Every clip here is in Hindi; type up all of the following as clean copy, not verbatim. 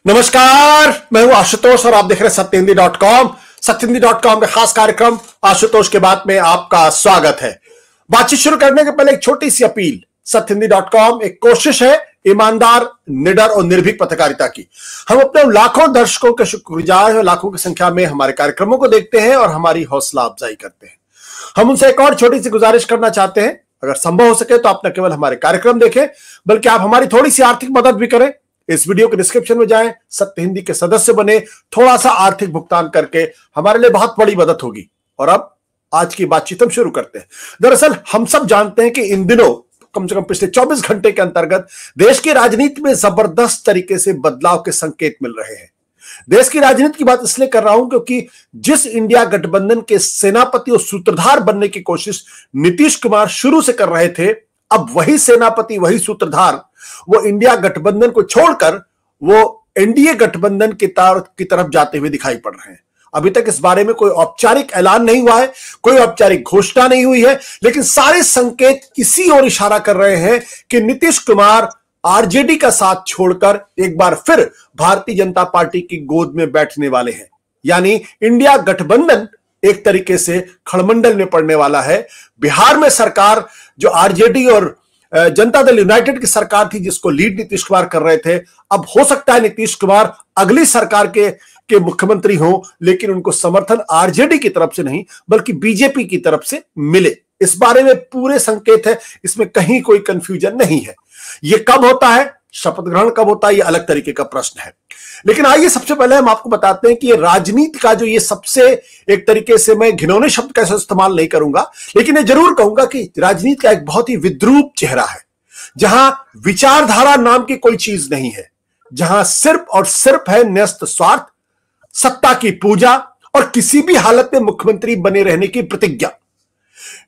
नमस्कार, मैं हूं आशुतोष और आप देख रहे हैं सत्यहिंदी.com। सत्यहिंदी.com के खास कार्यक्रम आशुतोष के बात में आपका स्वागत है। बातचीत शुरू करने के पहले एक छोटी सी अपील। सत्यहिंदी.com एक कोशिश है ईमानदार, निडर और निर्भीक पत्रकारिता की। हम अपने लाखों दर्शकों के शुक्रगुजार हैं, लाखों की संख्या में हमारे कार्यक्रमों को देखते हैं और हमारी हौसला अफजाई करते हैं। हम उनसे एक और छोटी सी गुजारिश करना चाहते हैं, अगर संभव हो सके तो आप न केवल हमारे कार्यक्रम देखें बल्कि आप हमारी थोड़ी सी आर्थिक मदद भी करें। इस वीडियो के डिस्क्रिप्शन में जाएं, सत्य हिंदी के सदस्य बने, थोड़ा सा आर्थिक भुगतान करके हमारे लिए बहुत बड़ी मदद होगी। और अब आज की बातचीत हम शुरू करते हैं। दरअसल हम सब जानते हैं कि इन दिनों कम से कम पिछले 24 घंटे के अंतर्गत देश की राजनीति में जबरदस्त तरीके से बदलाव के संकेत मिल रहे हैं। देश की राजनीति की बात इसलिए कर रहा हूं क्योंकि जिस इंडिया गठबंधन के सेनापति और सूत्रधार बनने की कोशिश नीतीश कुमार शुरू से कर रहे थे, अब वही सेनापति, वही सूत्रधार वो इंडिया गठबंधन को छोड़कर वो एनडीए गठबंधन की तरफ जाते हुए दिखाई पड़ रहे हैं। अभी तक इस बारे में कोई औपचारिक ऐलान नहीं हुआ है, कोई औपचारिक घोषणा नहीं हुई है, लेकिन सारे संकेत इसी ओर इशारा कर रहे हैं कि नीतीश कुमार आरजेडी का साथ छोड़कर एक बार फिर भारतीय जनता पार्टी की गोद में बैठने वाले हैं। यानी इंडिया गठबंधन एक तरीके से खड़मंडल में पड़ने वाला है। बिहार में सरकार जो आरजेडी और जनता दल यूनाइटेड की सरकार थी, जिसको लीड नीतीश कुमार कर रहे थे, अब हो सकता है नीतीश कुमार अगली सरकार के मुख्यमंत्री हों, लेकिन उनको समर्थन आरजेडी की तरफ से नहीं बल्कि बीजेपी की तरफ से मिले। इस बारे में पूरे संकेत है, इसमें कहीं कोई कंफ्यूजन नहीं है। यह कब होता है, शपथ ग्रहण कब होता है, यह अलग तरीके का प्रश्न है। लेकिन आइए सबसे पहले हम आपको बताते हैं कि ये राजनीति का जो ये सबसे एक तरीके से, मैं घिनौने शब्द का इस्तेमाल नहीं करूंगा, लेकिन ये जरूर कहूंगा कि राजनीति का एक बहुत ही विद्रूप चेहरा है, जहां विचारधारा नाम की कोई चीज नहीं है, जहां सिर्फ और सिर्फ है न्यस्त स्वार्थ, सत्ता की पूजा और किसी भी हालत में मुख्यमंत्री बने रहने की प्रतिज्ञा।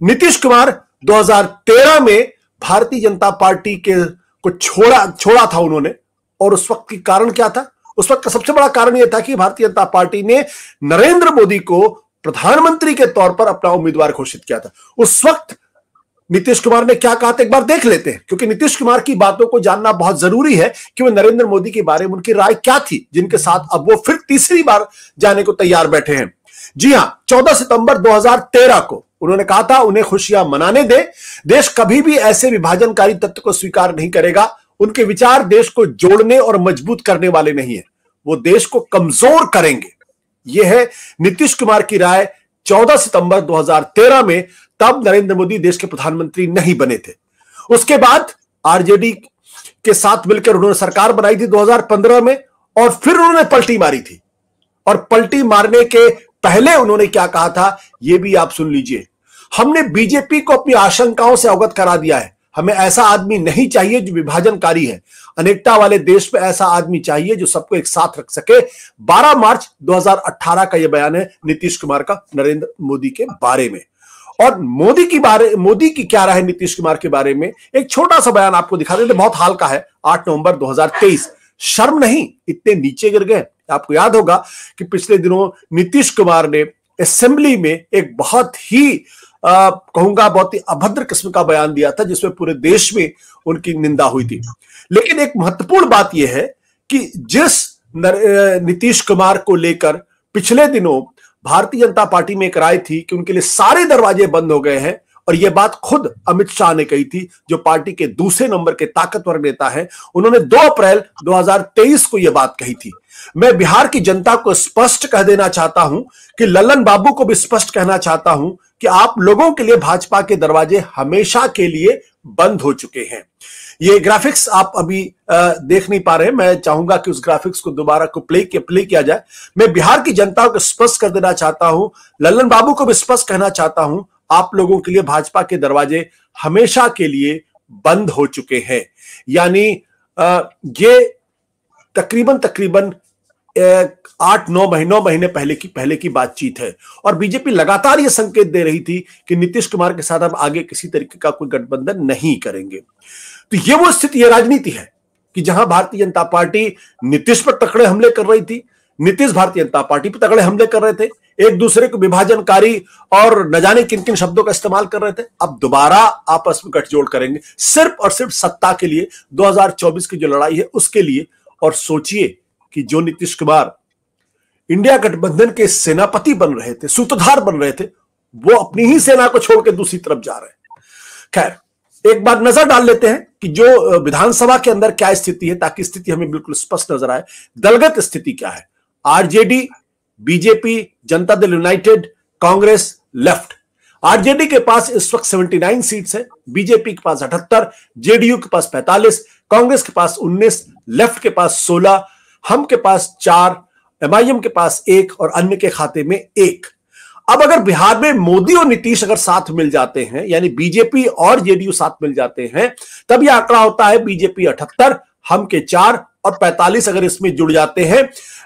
नीतीश कुमार 2013 में भारतीय जनता पार्टी को छोड़ा था उन्होंने, और उस वक्त की कारण क्या था? उस वक्त का सबसे बड़ा कारण यह था कि भारतीय जनता पार्टी ने नरेंद्र मोदी को प्रधानमंत्री के तौर पर अपना उम्मीदवार घोषित किया था। उस वक्त नीतीश कुमार ने क्या कहा था, एक बार देख लेते हैं, क्योंकि नीतीश कुमार की बातों को जानना बहुत जरूरी है कि वो नरेंद्र मोदी के बारे में उनकी राय क्या थी, जिनके साथ अब वो फिर तीसरी बार जाने को तैयार बैठे हैं। जी हां, 14 सितंबर 2013 को उन्होंने कहा था, उन्हें खुशियां मनाने दे, देश कभी भी ऐसे विभाजनकारी तत्व को स्वीकार नहीं करेगा। उनके विचार देश को जोड़ने और मजबूत करने वाले नहीं है, वो देश को कमजोर करेंगे। यह है नीतीश कुमार की राय 14 सितंबर 2013 में। तब नरेंद्र मोदी देश के प्रधानमंत्री नहीं बने थे। उसके बाद आरजेडी के साथ मिलकर उन्होंने सरकार बनाई थी 2015 में, और फिर उन्होंने पलटी मारी थी। और पलटी मारने के पहले उन्होंने क्या कहा था, यह भी आप सुन लीजिए। हमने बीजेपी को अपनी आशंकाओं से अवगत करा दिया है। हमें ऐसा आदमी नहीं चाहिए जो विभाजनकारी है। अनेकता वाले देश में ऐसा आदमी चाहिए जो सबको एक साथ रख सके। 12 मार्च 2018 का यह बयान है नीतीश कुमार का नरेंद्र मोदी के बारे में। और मोदी की क्या राय है नीतीश कुमार के बारे में, एक छोटा सा बयान आपको दिखा देते, बहुत हाल का है। 8 नवंबर 2023। शर्म नहीं, इतने नीचे गिर गए। आपको याद होगा कि पिछले दिनों नीतीश कुमार ने असेंबली में एक बहुत ही कहूंगा बहुत ही अभद्र किस्म का बयान दिया था, जिसमें पूरे देश में उनकी निंदा हुई थी। लेकिन एक महत्वपूर्ण बात यह है कि जिस नीतीश कुमार को लेकर पिछले दिनों भारतीय जनता पार्टी में एक राय थी कि उनके लिए सारे दरवाजे बंद हो गए हैं, और यह बात खुद अमित शाह ने कही थी, जो पार्टी के दूसरे नंबर के ताकतवर नेता हैं। उन्होंने 2 अप्रैल 2023 को यह बात कही थी। मैं बिहार की जनता को स्पष्ट कह देना चाहता हूं कि लल्लन बाबू को भी स्पष्ट कहना चाहता हूं कि आप लोगों के लिए भाजपा के दरवाजे हमेशा के लिए बंद हो चुके हैं। ये ग्राफिक्स आप अभी देख नहीं पा रहे हैं, मैं चाहूंगा कि उस ग्राफिक्स को दोबारा को प्ले किया जाए। मैं बिहार की जनता को स्पष्ट कर देना चाहता हूं, लल्लन बाबू को भी स्पष्ट कहना चाहता हूं, आप लोगों के लिए भाजपा के दरवाजे हमेशा के लिए बंद हो चुके हैं। यानी ये तकरीबन 8-9 महीने पहले की बातचीत है, और बीजेपी लगातार यह संकेत दे रही थी कि नीतीश कुमार के साथ अब आगे किसी तरीके का कोई गठबंधन नहीं करेंगे। तो ये वो स्थिति, ये राजनीति है कि जहां भारतीय जनता पार्टी नीतीश पर तगड़े हमले कर रही थी, नीतीश भारतीय जनता पार्टी पर तगड़े हमले कर रहे थे, एक दूसरे को विभाजनकारी और न जाने किन किन शब्दों का इस्तेमाल कर रहे थे। अब दोबारा आपस में गठजोड़ करेंगे सिर्फ और सिर्फ सत्ता के लिए, 2024 की जो लड़ाई है उसके लिए। और सोचिए कि जो नीतीश कुमार इंडिया गठबंधन के सेनापति बन रहे थे, सूत्रधार बन रहे थे, वो अपनी ही सेना को छोड़ के दूसरी तरफ जा रहे हैं। खैर, एक बार नजर डाल लेते हैं कि जो विधानसभा के अंदर क्या स्थिति है, ताकि स्थिति हमें बिल्कुल स्पष्ट नजर आए। दलगत स्थिति क्या है? RJD, BJP, Janata Dal United, Congress, left. RJD के पास इस वक्त 79 सीट्स है, बीजेपी के पास 78, जेडीयू के पास 45, कांग्रेस के पास 19, लेफ्ट के पास 16, हम के पास 4, एमआईएम के पास 1 और अन्य के खाते में 1। अब अगर बिहार में मोदी और नीतीश अगर साथ मिल जाते हैं, यानी बीजेपी और जेडीयू साथ मिल जाते हैं, तब यह आंकड़ा होता है बीजेपी 78, हम के 4 और 45 अगर इसमें जुड़ जाते हैं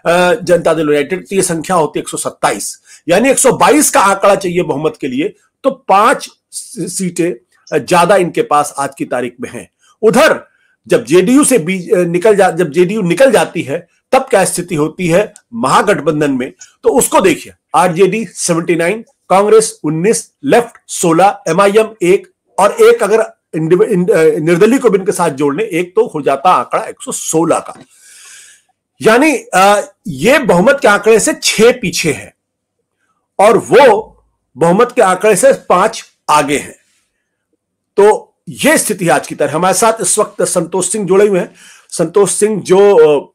जनता दल यूनाइटेड, तो यह संख्या होती है 127, यानी 122 का आंकड़ा चाहिए बहुमत के लिए। तो 5 सीटें ज्यादा इनके पास आज की तारीख में हैं। उधर जब जेडीयू से जब जेडीयू निकल जाती है, तब क्या स्थिति होती है महागठबंधन में, तो उसको देखिए। आरजेडी 79, कांग्रेस 19, लेफ्ट 16, एमआईएम 1 और 1 अगर निर्दलीय को भी इनके साथ जोड़ने 1, तो हो जाता आंकड़ा 116 का। यानी ये बहुमत के आंकड़े से 6 पीछे है और वो बहुमत के आंकड़े से 5 आगे हैं। तो यह स्थिति आज की तरह। हमारे साथ इस वक्त संतोष सिंह जुड़े हुए हैं। संतोष सिंह जो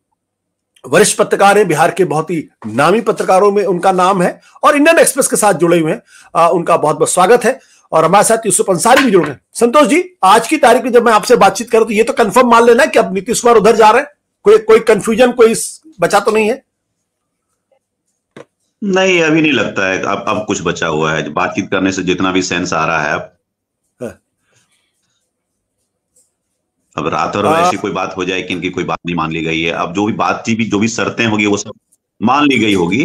वरिष्ठ पत्रकार हैं, बिहार के बहुत ही नामी पत्रकारों में उनका नाम है और इंडियन एक्सप्रेस के साथ जुड़े हुए हैं। उनका बहुत बहुत स्वागत है। और हमारे साथ यूसुफ अंसारी भी जुड़ गए। संतोष जी, आज की तारीख में जब मैं आपसे बातचीत करूं तो ये तो कंफर्म मान लेना कि अब नीतीश कुमार उधर जा रहे हैं, कोई कंफ्यूजन, कोई बचा तो नहीं है? नहीं, अभी नहीं लगता है। अब कुछ बचा हुआ है। बातचीत करने से जितना भी सेंस आ रहा है, अब रात और ऐसी कोई बात हो जाए कि इनकी कोई बात नहीं मान ली गई है। अब जो भी बातचीत, जो भी शर्तें होगी वो सब मान ली गई होगी।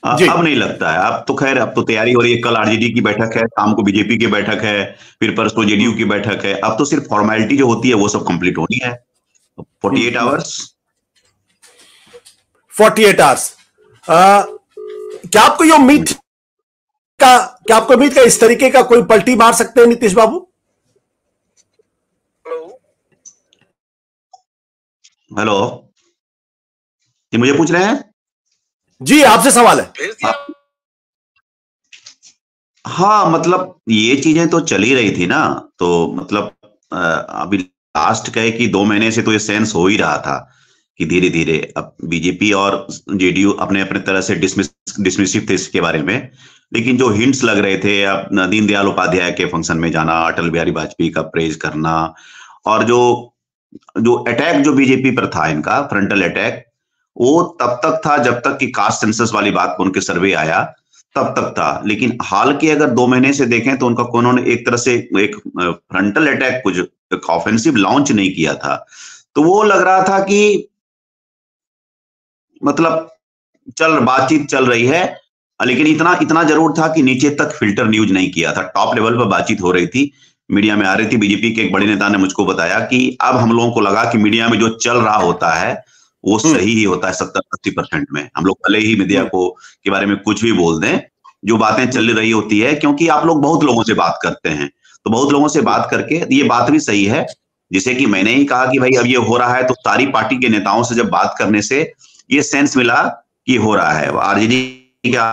अब नहीं लगता है। अब तो खैर, अब तो तैयारी हो रही है। कल आरजेडी की बैठक है, शाम को बीजेपी की बैठक है, फिर परसों जेडीयू की बैठक है। अब तो सिर्फ फॉर्मेलिटी जो होती है वो सब कंप्लीट होनी है। 48 आवर्स 48 आवर्स। क्या आपको ये उम्मीद का इस तरीके का कोई पलटी मार सकते हैं नीतीश बाबू? हेलो जी, मुझे पूछ रहे हैं? जी, आपसे सवाल है। हाँ, मतलब ये चीजें तो चली रही थी ना, तो मतलब अभी लास्ट कहे कि 2 महीने से तो ये सेंस हो ही रहा था कि धीरे धीरे अब बीजेपी और जेडीयू अपने अपने तरह से डिसमिसिव थे इसके बारे में। लेकिन जो हिंट्स लग रहे थे, अब दीनदयाल उपाध्याय के फंक्शन में जाना, अटल बिहारी वाजपेयी का प्रेज करना, और जो अटैक जो बीजेपी पर था, इनका फ्रंटल अटैक, वो तब तक था जब तक कि कास्ट सेंसस वाली बात पर उनके सर्वे आया, तब तक था। लेकिन हाल के अगर 2 महीने से देखें तो उन्होंने एक तरह से एक फ्रंटल अटैक, कुछ ऑफेंसिव लॉन्च नहीं किया था। तो वो लग रहा था कि मतलब बातचीत चल रही है, लेकिन इतना जरूर था कि नीचे तक फिल्टर न्यूज नहीं किया था। टॉप लेवल पर बातचीत हो रही थी, मीडिया में आ रही थी। बीजेपी के एक बड़े नेता ने मुझको बताया कि अब हम लोगों को लगा कि मीडिया में जो चल रहा होता है वो सही ही होता है 70-80% में। हम लोग भले ही मीडिया के बारे में कुछ भी बोल दें, जो बातें चल रही होती है, क्योंकि आप लोग बहुत लोगों से बात करते हैं, तो बहुत लोगों से बात करके ये बात भी सही है। जिसे कि मैंने ही कहा कि भाई अब ये हो रहा है, तो सारी पार्टी के नेताओं से जब बात करने से ये सेंस मिला कि हो रहा है। आरजेडी का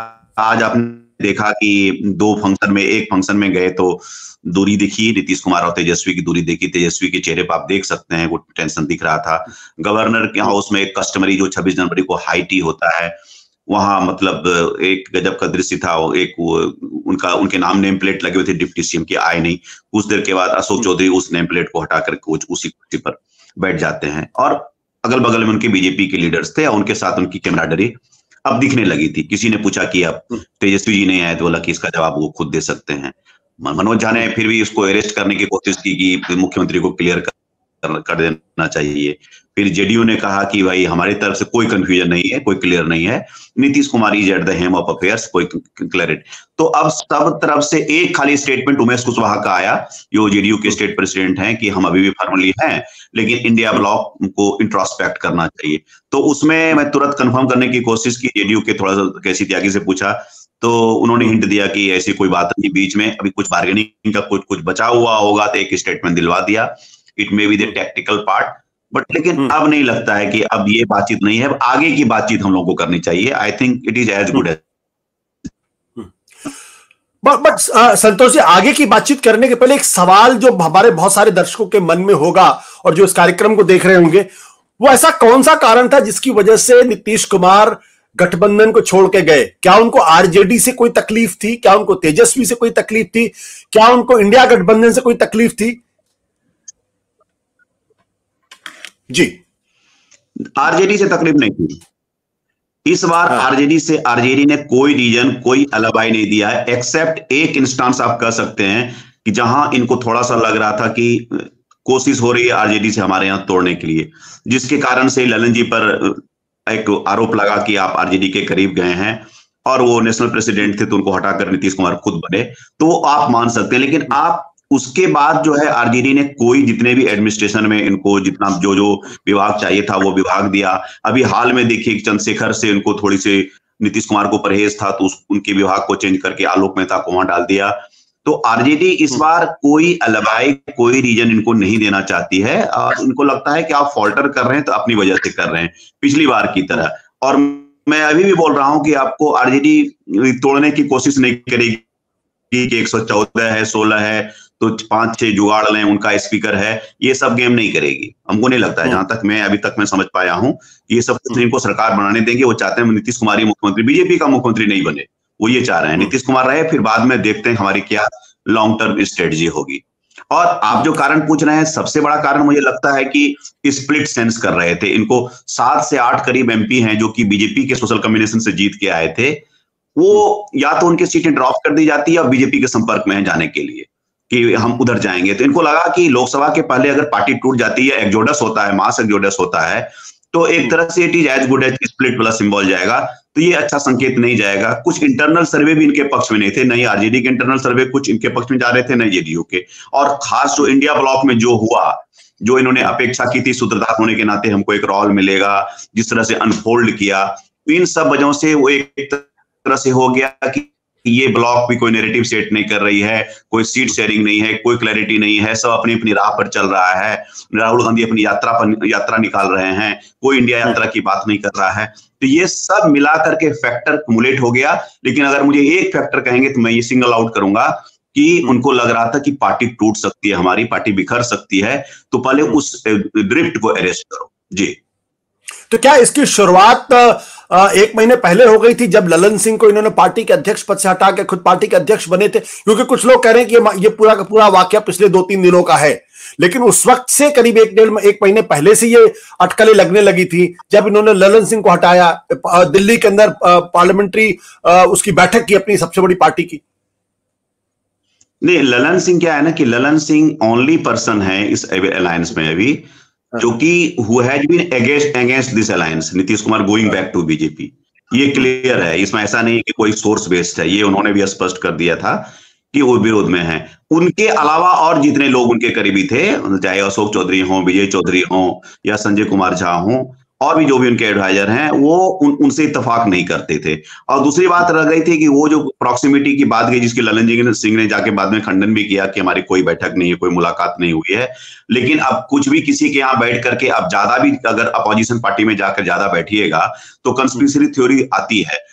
आज आपने देखा कि 2 फंक्शन में, एक फंक्शन में गए तो दूरी दिखी, नीतीश कुमार और तेजस्वी की दूरी देखी। तेजस्वी के चेहरे पर आप देख सकते हैं वो टेंशन दिख रहा था। गवर्नर के हाउस में एक कस्टमरी जो 26 जनवरी को हाई टी होता है, वहां मतलब एक गजब का दृश्य था। एक उनके नाम नेम प्लेट लगे हुए थे, डिप्टी सीएम की आए नहीं। कुछ देर के बाद अशोक चौधरी उस नेम प्लेट को हटाकर उसी कुर्सी पर बैठ जाते हैं, और अगल बगल में उनके बीजेपी के लीडर्स थे और उनके साथ उनकी कैमराडरी अब दिखने लगी थी। किसी ने पूछा कि अब तेजस्वी जी नहीं आए, तो बोला कि इसका जवाब वो खुद दे सकते हैं। मनोज झा ने फिर भी उसको अरेस्ट करने की कोशिश की कि मुख्यमंत्री को क्लियर कर देना चाहिए। फिर जेडीयू ने कहा कि भाई हमारी तरफ से कोई कंफ्यूजन नहीं है, कोई क्लियर नहीं है, Nitish Kumar is at the helm of affairs, कोई क्लैरिटी। तो अब सब तरफ से एक खाली स्टेटमेंट उमेश कुशवाहा का आया, जो जेडीयू के स्टेट प्रेसिडेंट हैं, कि हम अभी भी फॉर्मली हैं, लेकिन इंडिया ब्लॉक को इंट्रोस्पेक्ट करना चाहिए। तो उसमें मैं तुरंत कंफर्म करने की कोशिश की, जेडीयू के थोड़ा सा कैसी त्यागी से पूछा, तो उन्होंने हिंट दिया कि ऐसी कोई बात नहीं, बीच में अभी कुछ बार्गेनिंग का कुछ बचा हुआ होगा, तो एक स्टेटमेंट दिलवा दिया। It may be the technical part, but लेकिन अब नहीं लगता है कि अब ये बातचीत नहीं है, आगे की बातचीत हम लोगों को करनी चाहिए। I think it is as good as. But Santosh ji, आगे की बातचीत करने के पहले एक सवाल जो हमारे बहुत सारे दर्शकों के मन में होगा और जो इस कार्यक्रम को देख रहे होंगे, वो ऐसा कौन सा कारण था जिसकी वजह से नीतीश कुमार गठबंधन को छोड़ के गए? क्या उनको आरजेडी से कोई तकलीफ थी? क्या उनको तेजस्वी से कोई तकलीफ थी? क्या उनको इंडिया गठबंधन से कोई तकलीफ थी? जी, आरजेडी से तकलीफ नहीं थी इस बार। आरजेडी ने कोई रीजन, कोई अलाबाई नहीं दिया है, एक्सेप्ट एक इंस्टांस आप कह सकते हैं कि जहां इनको थोड़ा सा लग रहा था कि कोशिश हो रही है आरजेडी से हमारे यहां तोड़ने के लिए, जिसके कारण से ललन जी पर एक आरोप लगा कि आप आरजेडी के करीब गए हैं और वो नेशनल प्रेसिडेंट थे तो उनको हटाकर नीतीश कुमार खुद बने, तो आप मान सकते हैं। लेकिन आप उसके बाद जो है आरजेडी ने कोई, जितने भी एडमिनिस्ट्रेशन में इनको जितना जो जो विभाग चाहिए था वो विभाग दिया। अभी हाल में देखिए चंद्रशेखर से इनको थोड़ी सी, नीतीश कुमार को परहेज था तो उनके विभाग को चेंज करके आलोक मेहता को वहां डाल दिया। तो आरजेडी इस बार कोई अलबाई, कोई रीजन इनको नहीं देना चाहती है और इनको लगता है कि आप फॉल्टर कर रहे हैं तो अपनी वजह से कर रहे हैं, पिछली बार की तरह। और मैं अभी भी बोल रहा हूं कि आपको आरजेडी तोड़ने की कोशिश नहीं करेगी कि 114 है, 16 है तो 5-6 जुगाड़ लें, उनका स्पीकर है, ये सब गेम नहीं करेगी। हमको नहीं लगता है, जहां तक मैं अभी तक मैं समझ पाया हूं, ये सब इनको सरकार बनाने देंगे। वो चाहते हैं नीतीश कुमार ही मुख्यमंत्री, बीजेपी का मुख्यमंत्री नहीं बने, वो ये चाह रहे हैं नीतीश कुमार रहे, फिर बाद में देखते हैं हमारी क्या लॉन्ग टर्म स्ट्रेटजी होगी। और आप जो कारण पूछ रहे हैं, सबसे बड़ा कारण मुझे लगता है कि स्प्लिट सेंस कर रहे थे। इनको 7 से 8 करीब एमपी हैं जो कि बीजेपी के सोशल कम्युनिकेशन से जीत के आए थे, वो या तो उनकी सीटें ड्रॉप कर दी जाती है या बीजेपी के संपर्क में जाने के लिए कि हम उधर जाएंगे। तो इनको लगा कि लोकसभा के पहले अगर पार्टी टूट जाती है, एक्सोडस होता है, मास एक्सोडस होता है, तो एक तरह से it is as good as split वाला सिंबल जाएगा, तो ये अच्छा संकेत नहीं जाएगा। कुछ इंटरनल सर्वे भी इनके पक्ष में नहीं थे, नहीं आरजेडी के इंटरनल सर्वे कुछ इनके पक्ष में जा रहे थे, नहीं जेडीयू के। और खास जो इंडिया ब्लॉक में जो हुआ, जो इन्होंने अपेक्षा की थी सूत्रधार होने के नाते हमको एक रोल मिलेगा, जिस तरह से अनफोल्ड किया, इन सब वजहों से वो एक तरह से हो गया कि ये ब्लॉक भी कोई नैरेटिव सेट नहीं कर रही है, कोई सीट शेयरिंग नहीं है, कोई क्लैरिटी नहीं है, सब अपनी अपनी राह पर चल रहा है। राहुल गांधी अपनी यात्रा निकाल रहे हैं, कोई इंडिया यात्रा की बात नहीं कर रहा है। तो ये सब मिलाकर के फैक्टर क्युमुलेट हो गया। लेकिन अगर मुझे एक फैक्टर कहेंगे तो मैं ये सिंगल आउट करूंगा कि उनको लग रहा था कि पार्टी टूट सकती है, हमारी पार्टी बिखर सकती है, तो पहले उस ड्रिफ्ट को अरेस्ट करो। जी, तो क्या इसकी शुरुआत 1 महीने पहले हो गई थी जब ललन सिंह को इन्होंने पार्टी के अध्यक्ष पद से हटा के खुद पार्टी के अध्यक्ष बने थे? क्योंकि कुछ लोग कह रहे हैं कि ये पूरा का पूरा वाकया पिछले 2-3 दिनों का है, लेकिन उस वक्त से करीब 1 महीने पहले से ये अटकलें लगने लगी थी जब इन्होंने ललन सिंह को हटाया, दिल्ली के अंदर पार्लियामेंट्री उसकी बैठक की अपनी सबसे बड़ी पार्टी की। नहीं, ललन सिंह क्या है ना कि ललन सिंह ओनली पर्सन है इस अलायंस में अभी जो कि who has been against this alliance, Nitish Kumar going back to BJP. ये क्लियर है, इसमें ऐसा नहीं कि कोई सोर्स बेस्ड है, ये उन्होंने भी स्पष्ट कर दिया था कि वो विरोध में है। उनके अलावा और जितने लोग उनके करीबी थे, चाहे अशोक चौधरी हो, विजय चौधरी हो या संजय कुमार झा हो, और भी जो भी उनके एडवाइजर हैं, वो उनसे इत्तेफाक नहीं करते थे। और दूसरी बात रह गई थी कि वो जो प्रॉक्सिमिटी की बात गई, जिसकी ललन सिंह ने जाके बाद में खंडन भी किया कि हमारी कोई बैठक नहीं है, कोई मुलाकात नहीं हुई है। लेकिन अब कुछ भी किसी के यहाँ बैठ करके, अब ज्यादा भी अगर अपोजिशन पार्टी में जाकर ज्यादा बैठिएगा तो कंस्पिरेसी थ्योरी आती है।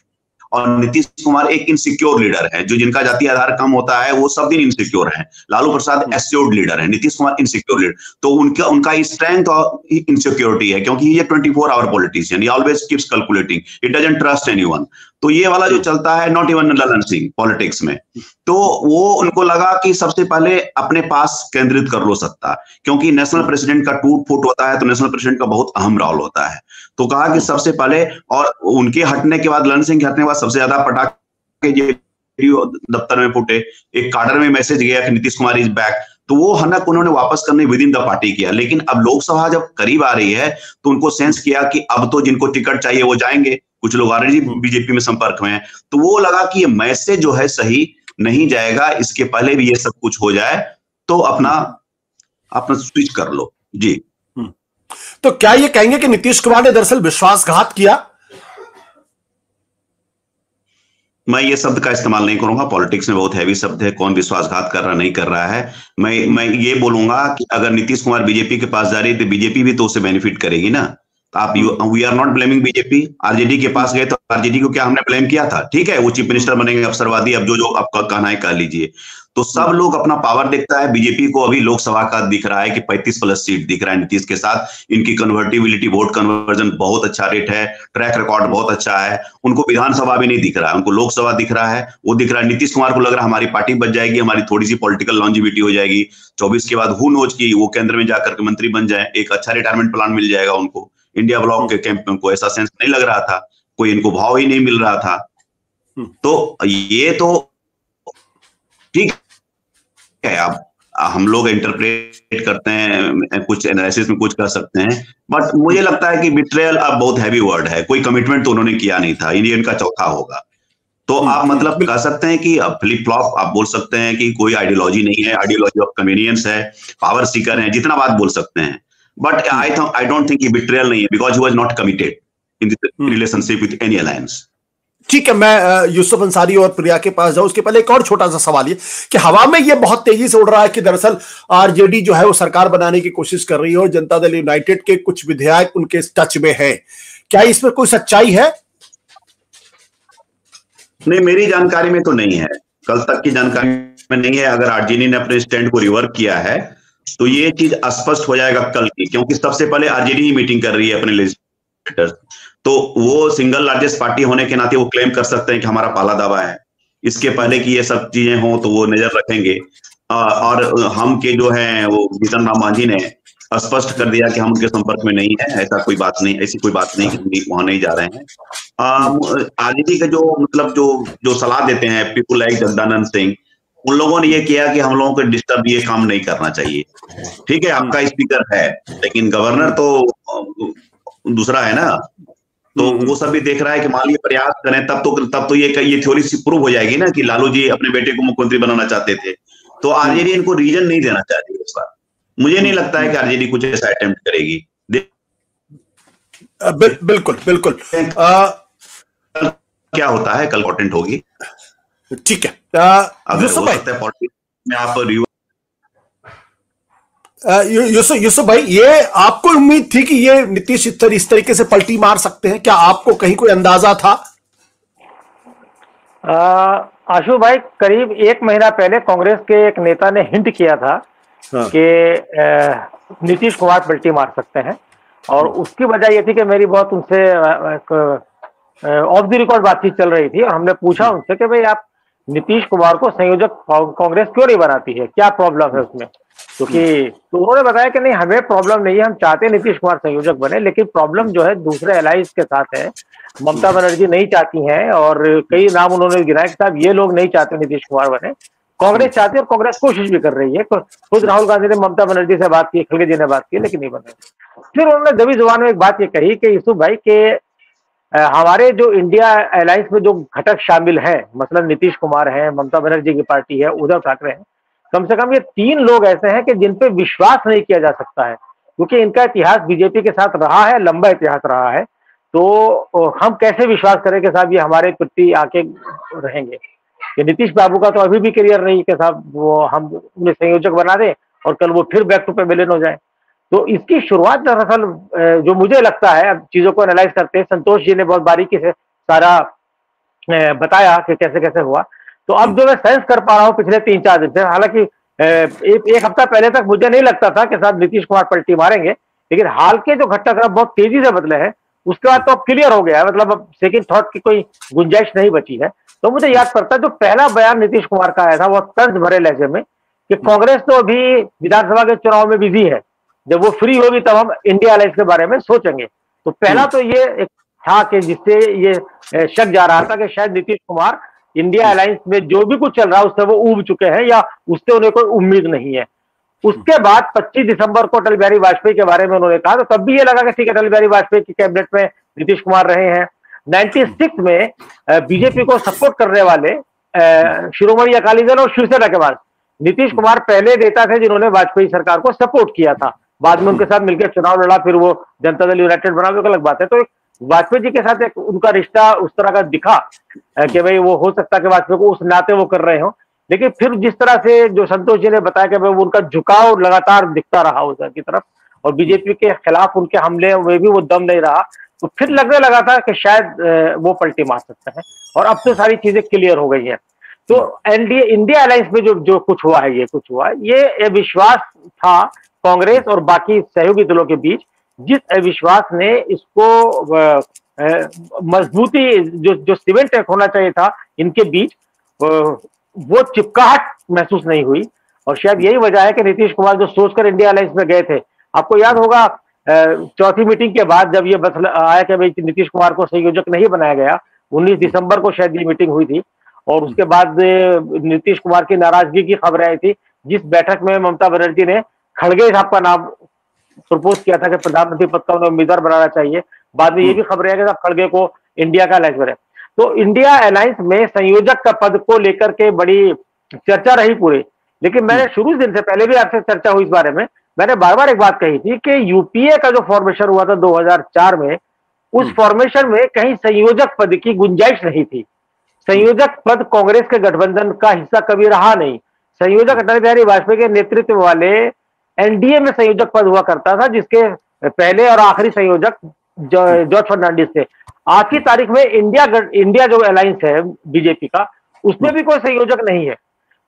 और नीतीश कुमार एक इनसिक्योर लीडर है, जो जिनका जातीय आधार कम होता है वो सब दिन इनसिक्योर है। लालू प्रसाद एस्योर्ड लीडर है, नीतीश कुमार इनसिक्योर लीडर। तो उनका स्ट्रेंथ और इनसिक्योरिटी है, क्योंकि ये 24 आवर पॉलिटिशियन, ये always keeps calculating, it doesn't trust anyone. तो ये वाला जो चलता है, not even Lalan Singh politics में, तो वो उनको लगा कि सबसे पहले अपने पास केंद्रित कर लो सत्ता, क्योंकि नेशनल प्रेसिडेंट का टूट फूट होता है तो नेशनल प्रेसिडेंट का बहुत अहम रोल होता है। तो कहा कि सबसे पहले, और उनके हटने के बाद, ललन सिंह के हटने के बाद सबसे ज्यादा पटाखे जेडीयू दफ्तर में फूटे। एक कार्डर में मैसेज गया कि नीतीश कुमार इज बैक, तो वो हनक उन्होंने वापस करने विद इन द पार्टी किया। लेकिन अब लोकसभा जब करीब आ रही है तो उनको सेंस किया कि अब तो जिनको टिकट चाहिए वो जाएंगे, कुछ लोग ऑलरेडी बीजेपी में संपर्क में हैं, तो वो लगा कि ये मैसेज जो है सही नहीं जाएगा, इसके पहले भी ये सब कुछ हो जाए तो अपना स्विच कर लो। जी, तो क्या ये कहेंगे कि नीतीश कुमार ने दरअसल विश्वासघात किया? मैं ये शब्द का इस्तेमाल नहीं करूंगा, पॉलिटिक्स में बहुत हैवी शब्द है, कौन विश्वासघात कर रहा नहीं कर रहा है। मैं ये बोलूंगा कि अगर नीतीश कुमार बीजेपी के पास जा रही है तो बीजेपी भी तो उससे बेनिफिट करेगी ना। आप we are not blaming BJP. RJD के पास गए तो आरजेडी को क्या हमने ब्लेम किया था? ठीक है, वो चीफ मिनिस्टर बनेंगे, अवसरवादी, अब जो आपका कहना है कह लीजिए। तो सब लोग अपना पावर देखता है। बीजेपी को अभी लोकसभा का दिख रहा है कि 35+ सीट दिख रहा है नीतीश के साथ। इनकी कन्वर्टिबिलिटी, वोट कन्वर्जन बहुत अच्छा रेट है, ट्रैक रिकॉर्ड बहुत अच्छा है। उनको विधानसभा भी नहीं दिख रहा है, उनको लोकसभा दिख रहा है। वो दिख रहा है, नीतीश कुमार को लग रहा है हमारी पार्टी बच जाएगी, हमारी थोड़ी सी पॉलिटिकल लॉन्जिविटी हो जाएगी। 24 के बाद हु नोज की वो केंद्र में जाकर के मंत्री बन जाए, एक अच्छा रिटायरमेंट प्लान मिल जाएगा उनको। इंडिया ब्लॉक के कैंप में उनको ऐसा सेंस नहीं लग रहा था, कोई इनको भाव ही नहीं मिल रहा था। तो ये तो ठीक है, अब हम लोग इंटरप्रेट करते हैं, कुछ एनालिसिस में कुछ कर सकते हैं, बट मुझे लगता है कि बिट्रेयल अब बहुत हैवी वर्ड है। कोई कमिटमेंट तो उन्होंने किया नहीं था, इंडियन का चौथा होगा। तो आप मतलब कह सकते हैं कि फ्लिप फ्लॉप आप बोल सकते हैं कि कोई आइडियोलॉजी नहीं है, आइडियोलॉजी ऑफ कन्वीनियंस है, पावर सीकर है, जितना बात बोल सकते हैं। But I don't think betrayal नहीं है, because he was not committed in this relationship with any alliance. ठीक है, मैं यूसुफ अंसारी और प्रिया के पास जाऊं। उसके पहले एक और छोटा सा सवाल ये कि हवा में ये बहुत तेजी से उड़ रहा है कि दरअसल आरजेडी जो है वो सरकार बनाने की कोशिश कर रही है और जनता दल यूनाइटेड के कुछ विधायक उनके टच में है। क्या इसमें कोई सच्चाई है? नहीं, मेरी जानकारी में तो नहीं है, कल तक की जानकारी में नहीं है। अगर आरजेडी ने अपने स्टैंड को रिवर्क किया है तो ये चीज स्पष्ट हो जाएगा कल की, क्योंकि सबसे पहले आरजेडी ही मीटिंग कर रही है अपने लेजिस्लेटर्स। तो वो सिंगल लार्जेस्ट पार्टी होने के नाते वो क्लेम कर सकते हैं कि हमारा पहला दावा है। इसके पहले कि ये सब चीजें हों तो वो नजर रखेंगे। और हम के जो है वो जीतन राम मांझी ने स्पष्ट कर दिया कि हम उनके संपर्क में नहीं है, ऐसा कोई बात नहीं, ऐसी कोई बात नहीं, वहां नहीं जा रहे हैं। आरजेडी के जो मतलब जो सलाह देते हैं पीपल लाइक जगदानंद सिंह, उन लोगों ने ये किया कि हम लोगों को डिस्टर्ब ये काम नहीं करना चाहिए। ठीक है, आपका स्पीकर है, लेकिन गवर्नर तो दूसरा है ना। तो वो सब भी देख रहा है कि मान लीजिए प्रयास करें तब तो ये थ्योरी सी प्रूव हो जाएगी ना कि लालू जी अपने बेटे को मुख्यमंत्री बनाना चाहते थे। तो आरजेडी इनको रीजन नहीं देना चाहती इस बार। मुझे नहीं लगता है कि आरजेडी कुछ ऐसा अटेम्प्ट करेगी। बिल्कुल बिल्कुल। क्या होता है कल कॉन्टेंट होगी। ठीक है, यूसुफ भाई, ये आपको उम्मीद थी कि ये नीतीश इस तरीके से पलटी मार सकते हैं? क्या आपको कहीं कोई अंदाजा था? आशु भाई, करीब 1 महीना पहले कांग्रेस के एक नेता ने हिंट किया था कि नीतीश कुमार पलटी मार सकते हैं, और उसकी वजह यह थी कि मेरी बहुत उनसे ऑफ द रिकॉर्ड बातचीत चल रही थी, और हमने पूछा उनसे कि भाई आप नीतीश कुमार को संयोजक कांग्रेस क्यों नहीं बनाती है, क्या प्रॉब्लम है उसमें? क्योंकि तो उन्होंने बताया कि नहीं, हमें प्रॉब्लम नहीं है, हम चाहते हैं नीतीश कुमार संयोजक बने, लेकिन प्रॉब्लम जो है दूसरे अलायंस के साथ है। ममता बनर्जी नहीं चाहती हैं, और कई नाम उन्होंने गिनाए कि साहब ये लोग नहीं चाहते नीतीश कुमार बने, कांग्रेस चाहती है, और कांग्रेस कोशिश भी कर रही है। खुद राहुल गांधी ने ममता बनर्जी से बात की, खड़गे जी ने बात की, लेकिन नहीं बने। फिर उन्होंने दबी जुबान में एक बात ये कही कि यूसुफ भाई के हमारे जो इंडिया अलायंस में जो घटक शामिल हैं, मतलब नीतीश कुमार है, ममता बनर्जी की पार्टी है, उद्धव ठाकरे हैं, कम से कम ये 3 लोग ऐसे हैं कि जिन पे विश्वास नहीं किया जा सकता है, क्योंकि इनका इतिहास बीजेपी के साथ रहा है, लंबा इतिहास रहा है। तो हम कैसे विश्वास करें कि साहब ये हमारे प्रति आके रहेंगे? कि नीतीश बाबू का तो अभी भी करियर नहीं कि साहब वो हम उन्हें संयोजक बना दें और कल वो फिर बैक टू पेविलियन हो जाए। तो इसकी शुरुआत दरअसल जो मुझे लगता है, अब चीजों को एनालाइज करते हैं, संतोष जी ने बहुत बारीकी से सारा बताया कि कैसे कैसे हुआ। तो अब जो मैं सेंस कर पा रहा हूँ पिछले 3-4 दिन से, हालांकि एक हफ्ता पहले तक मुझे नहीं लगता था कि साहब नीतीश कुमार पलटी मारेंगे, लेकिन हाल के जो घटनाक्रम बहुत तेजी से बदले हैं, उसके बाद तो अब क्लियर हो गया है, मतलब अब सेकंड थॉट की कोई गुंजाइश नहीं बची है। तो मुझे याद पड़ता है जो पहला बयान नीतीश कुमार का आया था वो तर्ज भरे लहजे में कि कांग्रेस तो अभी विधानसभा के चुनाव में बिजी है, जब वो फ्री होगी तब हम इंडिया अलायंस के बारे में सोचेंगे। तो पहला तो ये एक था कि जिससे ये शक जा रहा था कि शायद नीतीश कुमार इंडिया अलायंस में जो भी कुछ चल रहा है उससे वो ऊब चुके हैं या उससे उन्हें कोई उम्मीद नहीं है। उसके बाद 25 दिसंबर को अटल बिहारी वाजपेयी के बारे में उन्होंने कहा, तो तब भी ये लगा कि ठीक है, अटल बिहारी वाजपेयी की कैबिनेट में नीतीश कुमार रहे हैं। 96 में बीजेपी को सपोर्ट करने वाले शिरोमणि अकाली दल और शिवसेना के बाद नीतीश कुमार पहले नेता थे जिन्होंने वाजपेयी सरकार को सपोर्ट किया था। बाद में उनके साथ मिलकर चुनाव लड़ा, फिर वो जनता दल यूनाइटेड बना, अलग बात है। तो वाजपेयी जी के साथ एक उनका रिश्ता उस तरह का दिखा कि भाई वो हो सकता है कि वाजपेयी को उस नाते वो कर रहे हो, लेकिन फिर जिस तरह से जो संतोष जी ने बताया कि भाई उनका झुकाव लगातार दिखता रहा उधर की तरफ और बीजेपी के खिलाफ उनके हमले में भी वो दम नहीं रहा, तो फिर लगने लगा था कि शायद वो पलटी मार सकते हैं। और अब तो सारी चीजें क्लियर हो गई हैं। तो एनडीए इंडिया अलायंस में जो जो कुछ हुआ है, ये विश्वास था कांग्रेस और बाकी सहयोगी दलों के बीच, जिस अविश्वास ने इसको मजबूती जो जो सीमेंट होना चाहिए था इनके बीच, वो चिपकाहट महसूस नहीं हुई। और शायद यही वजह है कि नीतीश कुमार जो सोचकर इंडिया अलायंस में गए थे, आपको याद होगा चौथी मीटिंग के बाद जब ये बस आया कि भाई नीतीश कुमार को संयोजक नहीं बनाया गया, 19 दिसंबर को शायद ये मीटिंग हुई थी, और उसके बाद नीतीश कुमार की नाराजगी की खबरें आई थी, जिस बैठक में ममता बनर्जी ने खड़गे साहब का नाम प्रपोज किया था कि प्रधानमंत्री पद का उन्हें उम्मीदवार बनाना चाहिए। बाद में ये भी खबर है कि खड़गे को इंडिया का अलायंस बने। तो इंडिया अलायंस में संयोजक का पद को लेकर के बड़ी चर्चा रही पूरी, लेकिन मैंने शुरू दिन से पहले भी आपसे चर्चा हुई इस बारे में, मैंने बार बार एक बात कही थी कि यूपीए का जो फॉर्मेशन हुआ था 2004 में, उस फॉर्मेशन में कहीं संयोजक पद की गुंजाइश नहीं थी। संयोजक पद कांग्रेस के गठबंधन का हिस्सा कभी रहा नहीं। संयोजक अटल बिहारी वाजपेयी के नेतृत्व वाले एनडीए में संयोजक पद हुआ करता था, जिसके पहले और आखिरी संयोजक जॉर्ज फर्नांडिस थे। आज की तारीख में इंडिया जो अलायंस है बीजेपी का, उसमें भी कोई संयोजक नहीं है।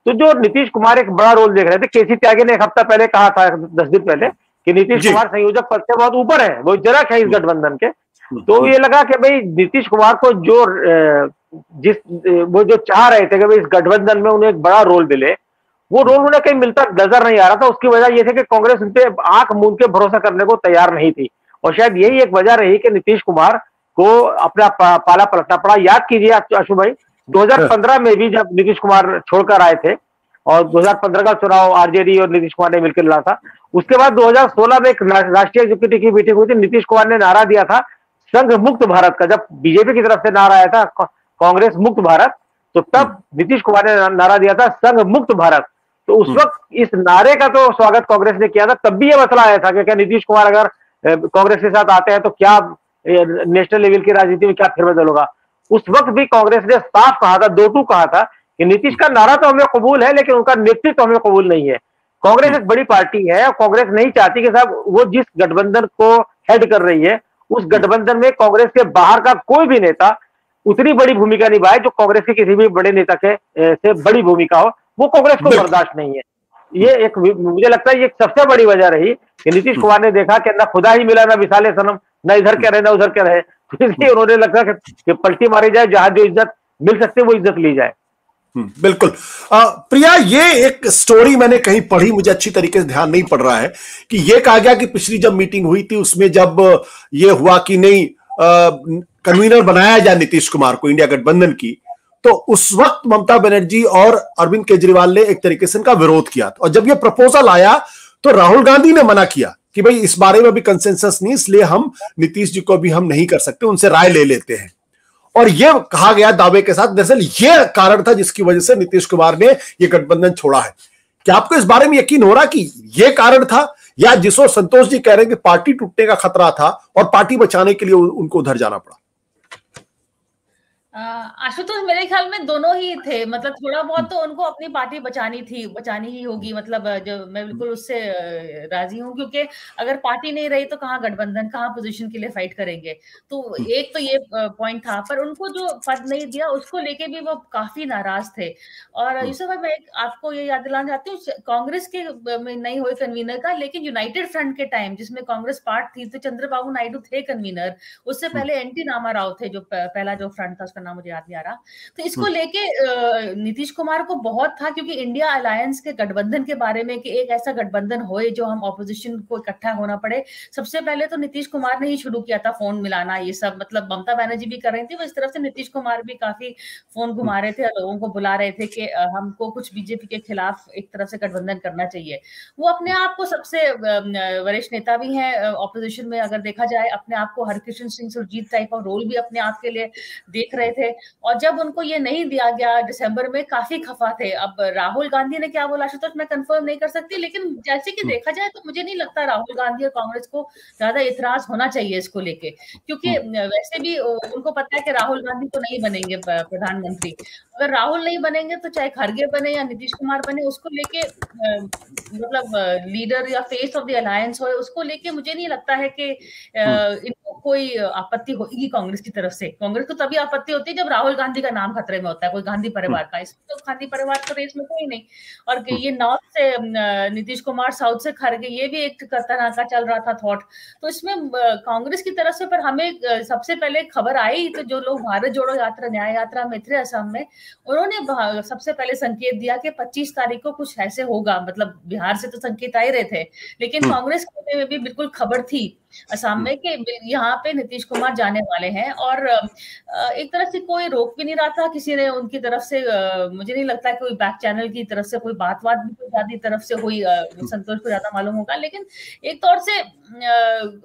तो जो नीतीश कुमार एक बड़ा रोल देख रहे थे, केसी त्यागी ने एक हफ्ता पहले कहा था, 10 दिन पहले, कि नीतीश कुमार संयोजक पद से बहुत ऊपर है, वो जनक है इस गठबंधन के। तो ये लगा कि भाई नीतीश कुमार को वो जो चाह रहे थे कि भाई इस गठबंधन में उन्हें एक बड़ा रोल मिले, वो रोल उन्हें कहीं मिलता नजर नहीं आ रहा था। उसकी वजह यह थी कि कांग्रेस उन पर आंख मूंद के भरोसा करने को तैयार नहीं थी, और शायद यही एक वजह रही कि नीतीश कुमार को अपना पाला पलटना पड़ा। याद कीजिए आशु भाई, 2015 में भी जब नीतीश कुमार छोड़कर आए थे और 2015 का चुनाव आरजेडी और नीतीश कुमार ने मिलकर लड़ा था, उसके बाद 2016 में एक राष्ट्रीय एग्जीक्यूटिव की मीटिंग हुई थी, नीतीश कुमार ने नारा दिया था संघ मुक्त भारत का। जब बीजेपी की तरफ से नारा आया था कांग्रेस मुक्त भारत, तो तब नीतीश कुमार ने नारा दिया था संघ मुक्त भारत। तो उस वक्त इस नारे का तो स्वागत कांग्रेस ने किया था। तब भी यह मसला आया था कि क्या नीतीश कुमार अगर कांग्रेस के साथ आते हैं तो क्या नेशनल लेवल की राजनीति में क्या फेरबदल होगा। उस वक्त भी कांग्रेस ने साफ कहा था, दो टू कहा था कि नीतीश का नारा तो हमें कबूल है, लेकिन उनका नेतृत्व हमें कबूल नहीं है। कांग्रेस एक बड़ी पार्टी है और कांग्रेस नहीं चाहती कि साहब वो जिस गठबंधन को हेड कर रही है, उस गठबंधन में कांग्रेस के बाहर का कोई भी नेता उतनी बड़ी भूमिका निभाए जो कांग्रेस के किसी भी बड़े नेता के से बड़ी भूमिका हो, वो कांग्रेस को बर्दाश्त नहीं है। ये एक, मुझे लगता है ये सबसे बड़ी वजह रही कि नीतीश कुमार ने देखा कि ना खुदा ही मिला ना विशाले सनम, ना इधर के रहे ना उधर के रहे, तो इसलिए उन्होंने लगा कि पलटी मारी जाए, जहां जो इज्जत मिल सकती है वो इज्जत ली जाए। बिल्कुल। प्रिया, ये एक स्टोरी मैंने कहीं पढ़ी, मुझे अच्छी तरीके से ध्यान नहीं पड़ रहा है, कि ये कहा गया कि पिछली जब मीटिंग हुई थी उसमें जब ये हुआ कि नहीं कन्वीनर बनाया जाए नीतीश कुमार को इंडिया गठबंधन की, तो उस वक्त ममता बनर्जी और अरविंद केजरीवाल ने एक तरीके से इनका विरोध किया। और जब ये प्रपोजल आया तो राहुल गांधी ने मना किया कि भाई इस बारे में भी कंसेंसस नहीं, इसलिए हम नीतीश जी को भी हम नहीं कर सकते, उनसे राय ले लेते हैं। और यह कहा गया दावे के साथ, दरअसल यह कारण था जिसकी वजह से नीतीश कुमार ने यह गठबंधन छोड़ा है। क्या आपको इस बारे में यकीन हो रहा कि यह कारण था, या जिसको संतोष जी कह रहे हैं कि पार्टी टूटने का खतरा था और पार्टी बचाने के लिए उनको उधर जाना पड़ा? आशुतोष, मेरे ख्याल में दोनों ही थे। मतलब थोड़ा बहुत तो उनको अपनी पार्टी बचानी ही होगी। मतलब जो मैं बिल्कुल उससे राजी हूँ, क्योंकि अगर पार्टी नहीं रही तो कहाँ गठबंधन, कहाँ पोजीशन के लिए फाइट करेंगे। तो एक तो ये पॉइंट था, पर उनको जो पद नहीं दिया उसको लेके भी वो काफी नाराज थे। और यूसुफ भाई, मैं आपको ये याद दिलाना चाहती हूँ, कांग्रेस के में नहीं हुए कन्वीनर का, लेकिन यूनाइटेड फ्रंट के टाइम जिसमें कांग्रेस पार्ट थी तो चंद्रबाबू नायडू थे कन्वीनर। उससे पहले एनटी रामाराव थे, जो पहला जो फ्रंट था नाम मुझे याद नहीं आ रहा। तो इसको लेके नीतीश कुमार को बहुत था, क्योंकि इंडिया अलायंस के गठबंधन के बारे में कि एक ऐसा गठबंधन होए जो हम ऑपोजिशन को इकट्ठा होना पड़े, सबसे पहले तो नीतीश कुमार ने ही शुरू किया था फोन मिलाना। ये सब मतलब ममता बनर्जी भी कर रही थी, वो इस तरफ से नीतीश कुमार भी काफी फोन घुमा रहे थे और लोगों को बुला रहे थे कि हमको कुछ बीजेपी के खिलाफ एक तरफ से गठबंधन करना चाहिए। वो अपने आप को सबसे वरिष्ठ नेता भी हैं ऑपोजिशन में, अगर देखा जाए अपने आप को Harkishan Singh Surjeet type of role भी अपने आप के लिए देख रहे थे, और जब उनको ये नहीं दिया गया दिसंबर में काफी खफा थे। अब राहुल गांधी ने क्या बोला आशुतोष मैं कंफर्म नहीं कर सकती, लेकिन जैसे कि देखा जाए तो मुझे नहीं लगता राहुल गांधी और कांग्रेस को ज्यादा इतराज होना चाहिए इसको लेके, क्योंकि वैसे भी उनको पता है कि राहुल गांधी तो नहीं बनेंगे प्रधानमंत्री। अगर राहुल नहीं बनेंगे तो चाहे खड़गे बने या नीतीश कुमार बने, उसको लेके मतलब लीडर या फेस ऑफ द अलायंस हो, उसको लेके मुझे नहीं लगता है कि इनको कोई आपत्ति होगी कांग्रेस की तरफ से। कांग्रेस को तभी आपत्ति होती है जब राहुल गांधी का नाम खतरे में होता है, कोई गांधी परिवार का। इसमें तो गांधी परिवार का रेस में कोई नहीं। और ये नॉर्थ से नीतीश कुमार, साउथ से खड़गे, ये भी एक तरह का चल रहा था थॉट। तो इसमें कांग्रेस की तरफ से पर हमें सबसे पहले खबर आई तो जो लोग भारत जोड़ो यात्रा, न्याय यात्रा में थे असम में, उन्होंने सबसे पहले संकेत दिया कि 25 तारीख को कुछ ऐसे होगा। मतलब बिहार से तो संकेत आ ही रहे थे, लेकिन कांग्रेस में भी बिल्कुल खबर थी असम में कि यहाँ पे नीतीश कुमार जाने वाले हैं। और एक तरह से कोई रोक भी नहीं रहा था किसी ने उनकी तरफ से। मुझे नहीं लगता कोई बैक चैनल की तरफ से कोई बात भी कोई ज्यादा तरफ से हुई, संतोष को ज्यादा मालूम होगा। लेकिन एक तौर से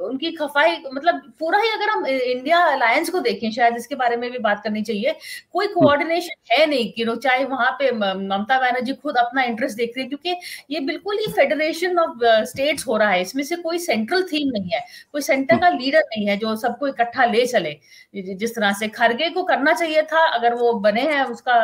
उनकी खफाई, मतलब पूरा ही अगर हम इंडिया अलायंस को देखें, शायद इसके बारे में भी बात करनी चाहिए, कोई कोऑर्डिनेशन है नहीं कि चाहे वहां पे ममता बनर्जी खुद अपना इंटरेस्ट देख रही है, क्योंकि ये बिल्कुल ही फेडरेशन ऑफ स्टेट्स हो रहा है। इसमें से कोई सेंट्रल थीम नहीं है, कोई सेंटर का लीडर नहीं है जो सबको इकट्ठा ले चले। जिस तरह से खड़गे को करना चाहिए था, अगर वो बने हैं, उसका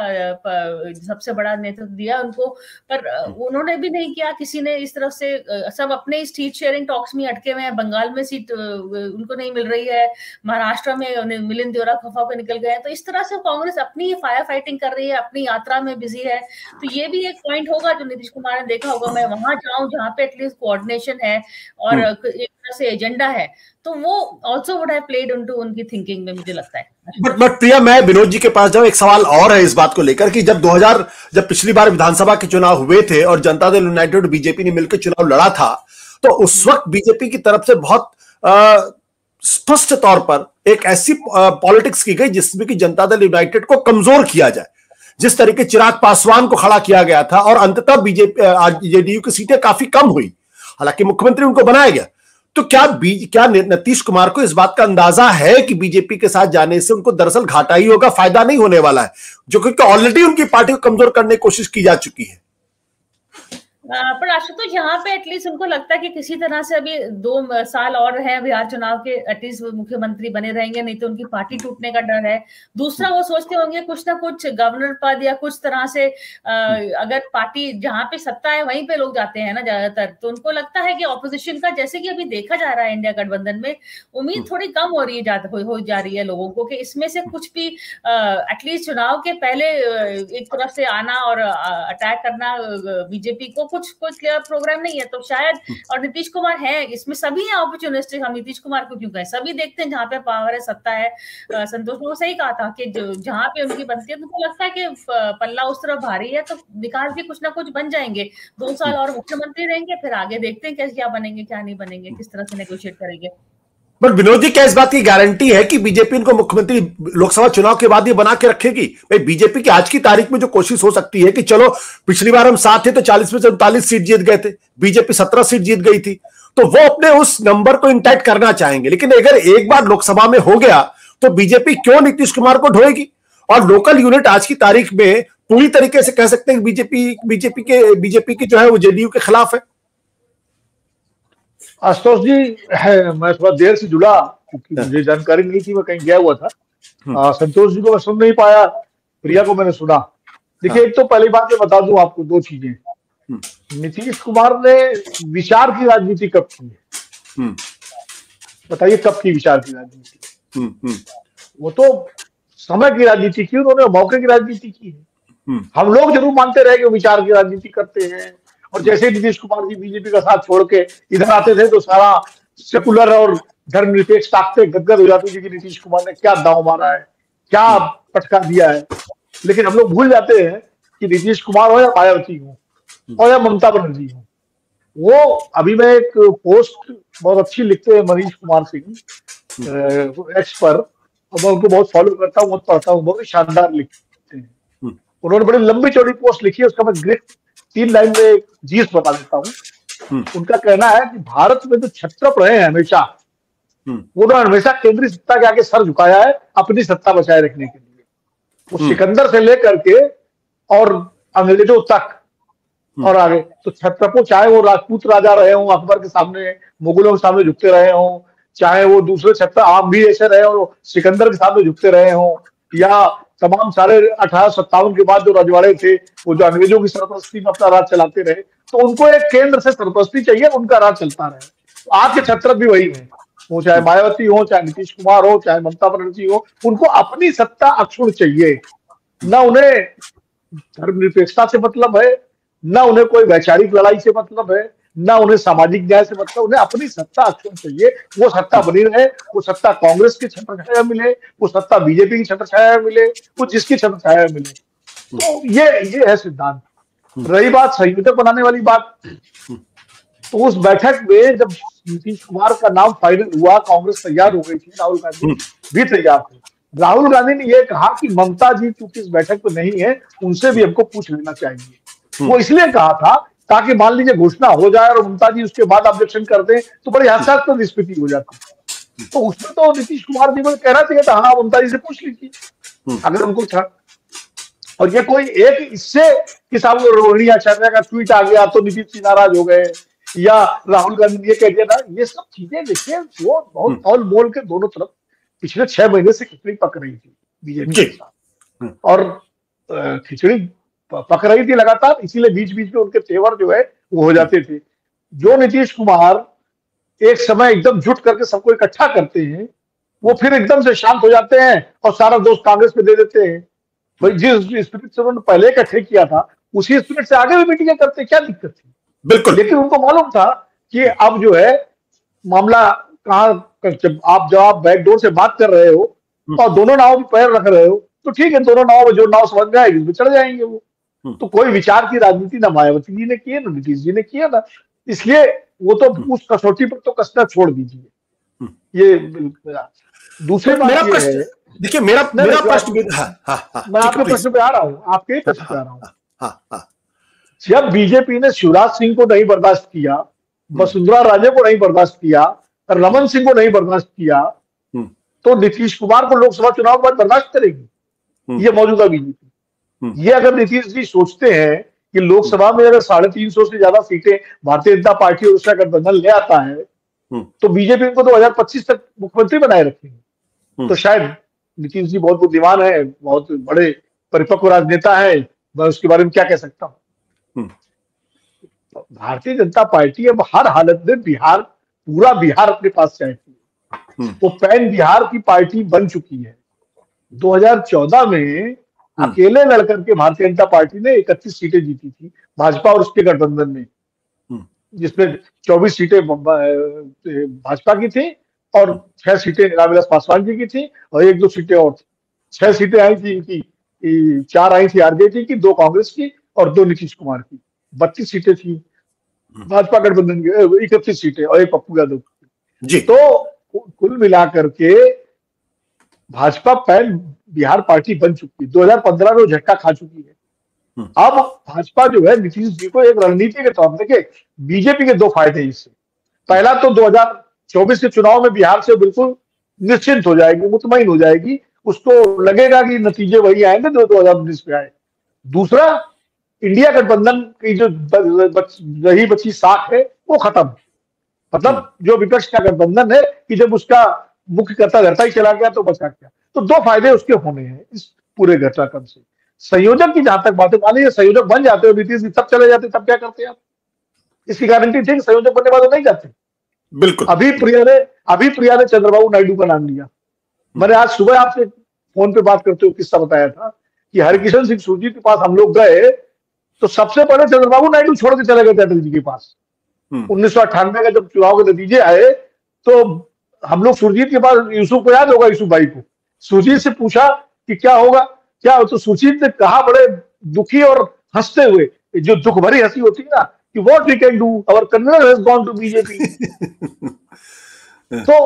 सबसे बड़ा नेतृत्व दिया उनको, पर उन्होंने भी नहीं किया। किसी ने इस तरफ से सब अपने सीट शेयरिंग टॉक्स में अटके हुए हैं। बंगाल में सीट उनको नहीं मिल रही है, महाराष्ट्र में मिलिंद देवरा खफा पे निकल गए हैं। तो इस तरह से कांग्रेस अपनी फायर फाइटिंग कर रही है, अपनी यात्रा में बिजी है। तो ये भी एक पॉइंट होगा जो नीतीश कुमार ने देखा होगा, मैं वहां जाऊं जहां पे एटलीस्ट कोऑर्डिनेशन है और एक तरह से एजेंडा है, तो वो also would have played into उनकी थिंकिंग में, मुझे लगता है। बट प्रिया, मैं विनोद जी के पास जाऊं, एक सवाल और है इस बात को लेकर कि जब पिछली बार विधानसभा के चुनाव हुए थे और जनता दल यूनाइटेड और बीजेपी ने मिलकर चुनाव लड़ा था, तो उस वक्त बीजेपी की तरफ से बहुत स्पष्ट तौर पर एक ऐसी पॉलिटिक्स की गई जिसमें कि जनता दल यूनाइटेड को कमजोर किया जाए। जिस तरीके चिराग पासवान को खड़ा किया गया था और अंततः बीजेपी जेडीयू की सीटें काफी कम हुई, हालांकि मुख्यमंत्री उनको बनाया गया। तो क्या नीतीश कुमार को इस बात का अंदाजा है कि बीजेपी के साथ जाने से उनको दरअसल घाटा ही होगा, फायदा नहीं होने वाला है, जो क्योंकि ऑलरेडी उनकी पार्टी को कमजोर करने की कोशिश की जा चुकी है? पर आशुतोष यहाँ पे एटलीस्ट उनको लगता है कि किसी तरह से अभी 2 साल और है बिहार चुनाव के, एटलीस्ट वो मुख्यमंत्री बने रहेंगे, नहीं तो उनकी पार्टी टूटने का डर है। दूसरा, वो सोचते होंगे कुछ ना कुछ गवर्नर पद या कुछ तरह से, अगर पार्टी जहां पे सत्ता है वहीं पे लोग जाते हैं ना ज्यादातर, तो उनको लगता है कि ऑपोजिशन का, जैसे कि अभी देखा जा रहा है इंडिया गठबंधन में, उम्मीद थोड़ी कम हो रही है, हो जा रही है लोगों को कि इसमें से कुछ भी एटलीस्ट चुनाव के पहले एक तरफ से आना और अटैक करना बीजेपी को, कोई क्लियर प्रोग्राम नहीं है। तो शायद, और नीतीश कुमार है इसमें, सभी हैं अपॉर्चुनिस्टिक, हम नीतीश कुमार को क्यों कहें, सभी देखते हैं जहां पे पावर है, सत्ता है। संतोष ने वो सही कहा था कि जहां पे उनकी बनती है, तो मुझे लगता है कि पल्ला उस तरफ भारी है, तो निकाल के कुछ ना कुछ बन जाएंगे। 2 साल और मुख्यमंत्री रहेंगे, फिर आगे देखते हैं क्या बनेंगे क्या नहीं बनेंगे, किस तरह से नेगोशिएट करेंगे। बट विनोद जी, क्या इस बात की गारंटी है कि बीजेपी इनको मुख्यमंत्री लोकसभा चुनाव के बाद ये बना के रखेगी? भाई, बीजेपी की आज की तारीख में जो कोशिश हो सकती है कि चलो पिछली बार हम 7 थे तो 40 में से 39 सीट जीत गए थे, बीजेपी 17 सीट जीत गई थी, तो वो अपने उस नंबर को इंटैक्ट करना चाहेंगे। लेकिन अगर एक बार लोकसभा में हो गया तो बीजेपी क्यों नीतीश कुमार को ढोएगी? और लोकल यूनिट आज की तारीख में पूरी तरीके से कह सकते हैं बीजेपी के जो है वो जेडीयू के खिलाफ है। आशुतोष जी, मैं थोड़ा देर से जुड़ा क्योंकि मुझे जानकारी नहीं थी, मैं कहीं गया हुआ था। संतोष जी को मैं सुन नहीं पाया, प्रिया को मैंने सुना। देखिए, एक तो पहली बात मैं बता दूं आपको 2 चीजें। नीतीश कुमार ने विचार की राजनीति कब की है? बताइए, कब की विचार की राजनीति? वो तो समय की राजनीति की, उन्होंने मौके की राजनीति की है। हम लोग जरूर मानते रहे कि विचार की राजनीति करते हैं, और जैसे नीतीश कुमार जी बीजेपी का साथ छोड़ के इधर आते थे तो सारा सेकुलर और धर्मनिरपेक्ष ताकतें गदगद हो जाती थी कि नीतीश कुमार ने क्या दांव मारा है, क्या पटका दिया है। लेकिन हम लोग भूल जाते हैं कि नीतीश कुमार हो या मायावती हो और या ममता बनर्जी हो, वो अभी मैं एक पोस्ट बहुत अच्छी लिखते हैं मनीष कुमार सिंह एक्स पर, और मैं उनको बहुत फॉलो करता हूँ, बहुत पढ़ता हूँ, बहुत ही शानदार लिखते हैं। उन्होंने बड़ी लंबी चौड़ी पोस्ट लिखी है, उसका मैं ग्रेट 3 लाइन में जीस बता देता हूँ। उनका कहना है कि भारत में जो क्षत्रप रहे हैं हमेशा, उन्होंने हमेशा केंद्रीय सत्ता के आगे सर झुकाया है अपनी सत्ता बचाए रखने के लिए। वो सिकंदर से लेकर के और अंग्रेजों तक और आगे, तो छत्रपति चाहे वो राजपूत राजा रहे हों, अकबर के सामने, मुगलों के सामने झुकते रहे हों, चाहे वो दूसरे छत्र आम भी ऐसे रहे हो, सिकंदर के सामने झुकते रहे हों, या तमाम सारे 1857 के बाद जो रजवाड़े थे वो जो अंग्रेजों की सरपरस्ती में अपना राज चलाते रहे, तो उनको एक केंद्र से सरपरस्ती चाहिए, उनका राज चलता रहे। तो आज के छत्र भी वही है, वो चाहे मायावती हो, चाहे नीतीश कुमार हो, चाहे ममता बनर्जी हो, उनको अपनी सत्ता अक्षुण्ण चाहिए। न उन्हें धर्मनिरपेक्षता से मतलब है, न उन्हें कोई वैचारिक लड़ाई से मतलब है, न उन्हें सामाजिक न्याय से मतलब, उन्हें अपनी सत्ता अक्षुण्ण चाहिए। वो सत्ता बनी रहे, वो सत्ता कांग्रेस की छत्रछाया मिले, वो सत्ता बीजेपी की छत्रछाया मिले, वो जिसकी छत्रछाया मिले। तो ये है सिद्धांत। रही बात संयोजक बनाने वाली बात, तो उस बैठक में जब नीतीश कुमार का नाम फाइनल हुआ, कांग्रेस तैयार हो गई थी, राहुल गांधी भी तैयार थे। राहुल गांधी ने यह कहा कि ममता जी क्योंकि इस बैठक में नहीं है, उनसे भी हमको पूछ लेना चाहिए। वो इसलिए कहा था ताकि मान लीजिए घोषणा हो जाए और ममता जी उसके बाद ऑब्जेक्शन कर दें तो बड़ी हास्यास्पद स्थिति हो जाती। तो उसमें तो नीतीश कुमार जी को कहना चाहिए था, हाँ ममता जी से पूछ लीजिए अगर उनको था। और ये कोई एक इससे कि साहब रोहिणी आचार्य का ट्वीट आ गया तो नीतीश जी नाराज हो गए, या राहुल गांधी ने ये कह दिया था, ये सब चीजें देखिए वो बहुत तौल मोल के दोनों तरफ पिछले 6 महीने से खिचड़ी पक रही थी बीजेपी के साथ, और खिचड़ी पक रही थी लगातार, इसीलिए बीच बीच में उनके तेवर जो है वो हो जाते थे। जो नीतीश कुमार एक समय एकदम जुट करके सबको इकट्ठा करते हैं, वो फिर एकदम से शांत हो जाते हैं और सारा दोस्त कांग्रेस पे दे देते हैं। भाई जिस स्पिरिट से उन्होंने पहले इकट्ठे किया था, उसी स्पिरिट से आगे भी मीटिंगें करते, क्या दिक्कत थी? बिल्कुल। लेकिन उनको मालूम था कि अब जो है मामला कहाँ, जब आप बैकडोर से बात कर रहे हो और दोनों नाव पे पैर रख रहे हो, तो ठीक है, दोनों नाव में जो नाव समझ में आएगी उसमें चढ़ जाएंगे वो। तो कोई विचार की राजनीति ना मायावती जी ने की है, ना नीतीश जी ने किया ना, इसलिए वो तो उस कसौटी पर तो कसना छोड़ दीजिए। ये दूसरी बात ये है, देखिए मेरा प्रश्न भी, मैं आपके प्रश्न पे आ रहा हूँ, आपके प्रश्न पे आ रहा हूँ। जब बीजेपी ने शिवराज सिंह को नहीं बर्दाश्त किया, वसुंधरा राजे को नहीं बर्दाश्त किया, रमन सिंह को नहीं बर्दाश्त किया, तो नीतीश कुमार को लोकसभा चुनाव के बाद बर्दाश्त करेगी ये मौजूदा बीजेपी? ये अगर नीतीश जी सोचते हैं कि लोकसभा में अगर 350 से ज्यादा सीटें भारतीय जनता पार्टी और उसका गठबंधन ले आता है, तो बीजेपी को 2025 तक मुख्यमंत्री बनाए रखेंगे। तो शायद नीतीश जी बहुत बुद्धिमान है, बहुत बड़े परिपक्व राजनेता है, मैं उसके बारे में क्या कह सकता हूँ। भारतीय जनता पार्टी अब हर हालत में पूरा बिहार अपने पास चाहती है। वो पैन बिहार की पार्टी बन चुकी है। 2014 में अकेले लड़कर के भारतीय जनता पार्टी ने 31 सीटें जीती थी, भाजपा और उसके गठबंधन में, जिसमें 24 सीटें भाजपा की थी और 6 सीटें रामविलास पासवान जी की थी और 1-2 सीटें और थी। 6 सीटें आई थी इनकी, 4 आई थी आरजेडी की, 2 कांग्रेस की और 2 नीतीश कुमार की। 32 सीटें थी भाजपा गठबंधन की, 31 सीटें और 1 पप्पू यादव की। तो कुल मिलाकर के भाजपा पैन बिहार पार्टी बन चुकी है। 2015 में झटका खा चुकी है। अब भाजपा जो है नीतीश जी को एक रणनीति के तौर पर, देखिए बीजेपी के 2 फायदे इससे। पहला तो 2024 के चुनाव में बिहार से बिल्कुल निश्चिंत हो जाएगी, मुतमईन हो जाएगी, उसको लगेगा कि नतीजे वही आएंगे जो 2019 में आए। दूसरा, इंडिया गठबंधन की जो रही बची साख है वो खत्म, मतलब जो विपक्ष का गठबंधन है कि जब उसका मुख्य करता धरता ही चला गया तो बचा क्या। तो 2 फायदे उसके होने हैं इस पूरे घटनाक्रम से। संयोजक की जहां तक बात है, मान लीजिए संयोजक बन जाते हो नीतीश जी, तब चले जाते, तब क्या करते हैं आप? इसकी गारंटी थी कि संयोजक बनने वाले नहीं जाते। बिल्कुल। अभी प्रिया ने चंद्रबाबू नायडू का नाम लिया। मैंने आज सुबह आपसे फोन पे बात करते हुए किस्सा बताया था कि हरकिशन सिंह सुरजीत के पास हम लोग गए तो सबसे पहले चंद्रबाबू नायडू छोड़ के चले गए अटल जी के पास। 1998 का जब चुनाव के नतीजे आए तो हम लोग सुरजीत के पास, यूसुफ को याद होगा, यूसुफ भाई को, सुरजीत से पूछा कि क्या होगा, क्या हो, तो सुरजीत ने कहा बड़े दुखी और हंसते हुए, जो दुख भरी हंसी होती है ना, कि what we can do, our convenor has gone to BJP. तो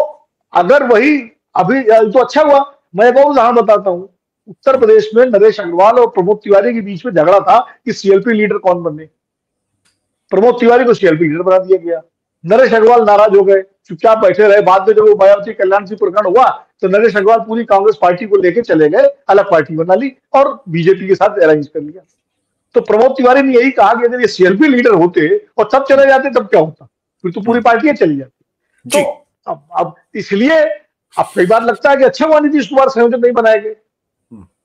अगर वही अभी तो अच्छा हुआ। मैं एक और उदाहरण बताता हूँ। उत्तर प्रदेश में नरेश अग्रवाल और प्रमोद तिवारी के बीच में झगड़ा था कि सीएलपी लीडर कौन बने। प्रमोद तिवारी को सीएलपी लीडर बना दिया गया। नरेश अग्रवाल नाराज हो गए, चुपचाप बैठे रहे। बाद में जब वो मायावती कल्याण सिंह प्रकरण हुआ तो नरेश अग्रवाल पूरी कांग्रेस पार्टी को लेके चले गए, अलग पार्टी बना ली और बीजेपी के साथ अरेंज कर लिया। तो प्रमोद तिवारी ने यही कहा कि अगर ये सीएलपी लीडर होते और तब चले जाते तब क्या होता, फिर तो पूरी पार्टियां चली जाती। तो अब इसलिए अब कई बार लगता है कि अच्छा हुआ नीतीश कुमार संयोजक नहीं बनाए गए।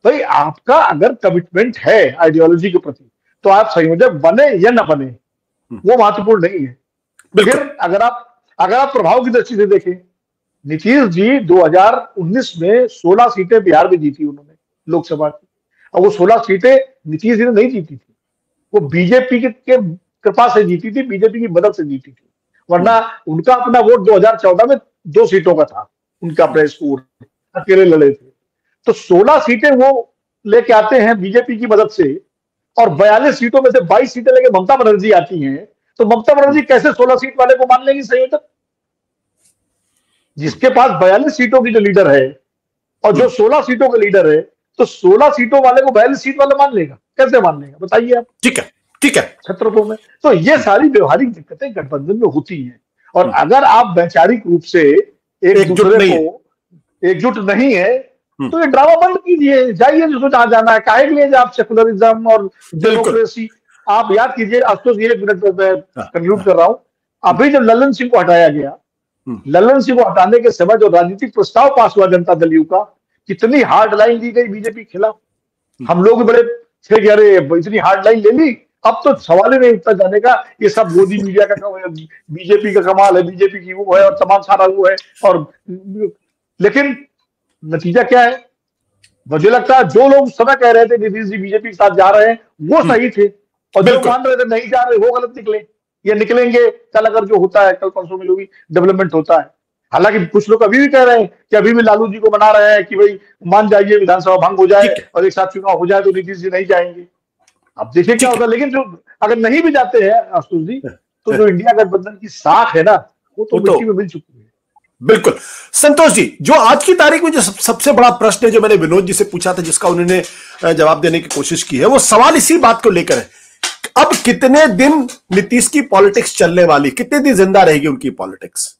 भाई आपका अगर कमिटमेंट है आइडियोलॉजी के प्रति तो आप संयोजक बने या न बने वो महत्वपूर्ण नहीं है। फिर अगर आप प्रभाव की दृष्टि से देखें, नीतीश जी 2019 में 16 सीटें बिहार में जीती उन्होंने लोकसभा की, और वो 16 सीटें नीतीश जी ने नहीं जीती थी, वो बीजेपी के कृपा से जीती थी, बीजेपी की मदद से जीती थी। वरना उनका अपना वोट 2014 में 2 सीटों का था, उनका अपना स्कोर अकेले लड़े थे। तो 16 सीटें वो लेके आते हैं बीजेपी की मदद से, और 42 सीटों में से 22 सीटें लेके ममता बनर्जी आती हैं। तो ममता बनर्जी कैसे 16 सीट वाले को मान लेंगी संयोजक? जिसके पास 42 सीटों की जो लीडर है और जो 16 सीटों का लीडर है, तो 16 सीटों वाले को 42 सीट वाला मान लेगा? कैसे मान लेगा बताइए आप? ठीक है छत्रपुर में। तो ये सारी व्यवहारिक दिक्कतें गठबंधन में होती हैं, और अगर आप वैचारिक रूप से एक दूसरे को एकजुट नहीं है तो ये ड्रामा बंद कीजिए, जाइए जिसको जहां जाना है। काहे के लिए आप सेकुलरिज्म और डेमोक्रेसी, आप याद कीजिए आशुतोष, ये 1 मिनट में कंक्लूड कर रहा हूं। अभी जब ललन सिंह को हटाया गया, ललन सिंह को हटाने के समय जो राजनीतिक प्रस्ताव पास हुआ जनता दल यू का, कितनी हार्ड लाइन दी गई बीजेपी के खिलाफ। हम लोग बड़े थे कि अरे इतनी हार्ड लाइन ले ली, अब तो सवाल ही नहीं उठता जाने का, ये सब मोदी मीडिया का बीजेपी का कमाल है, बीजेपी की वो है और तमाम सारा वो है। और लेकिन नतीजा क्या है? मुझे लगता है जो लोग उस समय कह रहे थे नीतीश जी बीजेपी के साथ जा रहे हैं वो सही थे, और जो मान रहे थे नहीं जा रहे वो गलत निकले। ये निकलेंगे कल, अगर जो होता है कल परसों में जो भी डेवलपमेंट होता है। हालांकि कुछ लोग अभी भी कह रहे हैं कि अभी भी लालू जी को मना रहे हैं कि भाई मान जाइए, विधानसभा भंग हो जाए और एक साथ चुनाव हो जाए तो नीतीश जी नहीं जाएंगे। अब देखिए क्या होगा। लेकिन जो अगर नहीं भी जाते हैं आशुतोष जी, तो जो इंडिया गठबंधन की साख है ना, वो तो मिट्टी में मिल चुकी है। बिल्कुल। संतोष जी, जो आज की तारीख में जो सबसे बड़ा प्रश्न है जो मैंने विनोद जी से पूछा था, जिसका उन्होंने जवाब देने की कोशिश की है, वो सवाल इसी बात को लेकर है, अब कितने दिन नीतीश की पॉलिटिक्स चलने वाली, कितने दिन जिंदा रहेगी उनकी पॉलिटिक्स?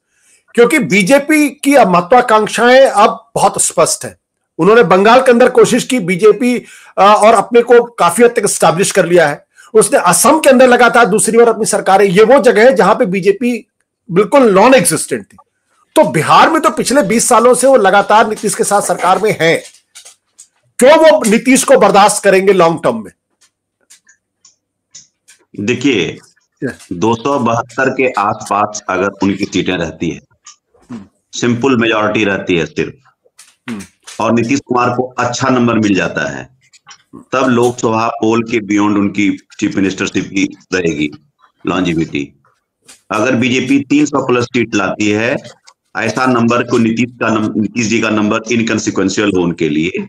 क्योंकि बीजेपी की अब महत्वाकांक्षाएं अब बहुत स्पष्ट है। उन्होंने बंगाल के अंदर कोशिश की, बीजेपी और अपने को काफी हद तक स्टैब्लिश कर लिया है। उसने असम के अंदर लगातार दूसरी बार अपनी सरकारें, ये वो जगह है जहां पे बीजेपी बिल्कुल नॉन एग्जिस्टेंट थी। तो बिहार में तो पिछले 20 सालों से वो लगातार नीतीश के साथ सरकार में है, क्यों वो नीतीश को बर्दाश्त करेंगे लॉन्ग टर्म में? देखिए 272 के आसपास अगर उनकी सीटें रहती है, सिंपल मेजॉरिटी रहती है सिर्फ, और नीतीश कुमार को अच्छा नंबर मिल जाता है, तब लोकसभा पोल के बियॉन्ड उनकी चीफ मिनिस्टरशिप की रहेगी लॉन्जिविटी। अगर बीजेपी 300 प्लस सीट लाती है, ऐसा नंबर को नीतीश जी का नंबर इनकंसिक्वेंशियल हो उनके लिए,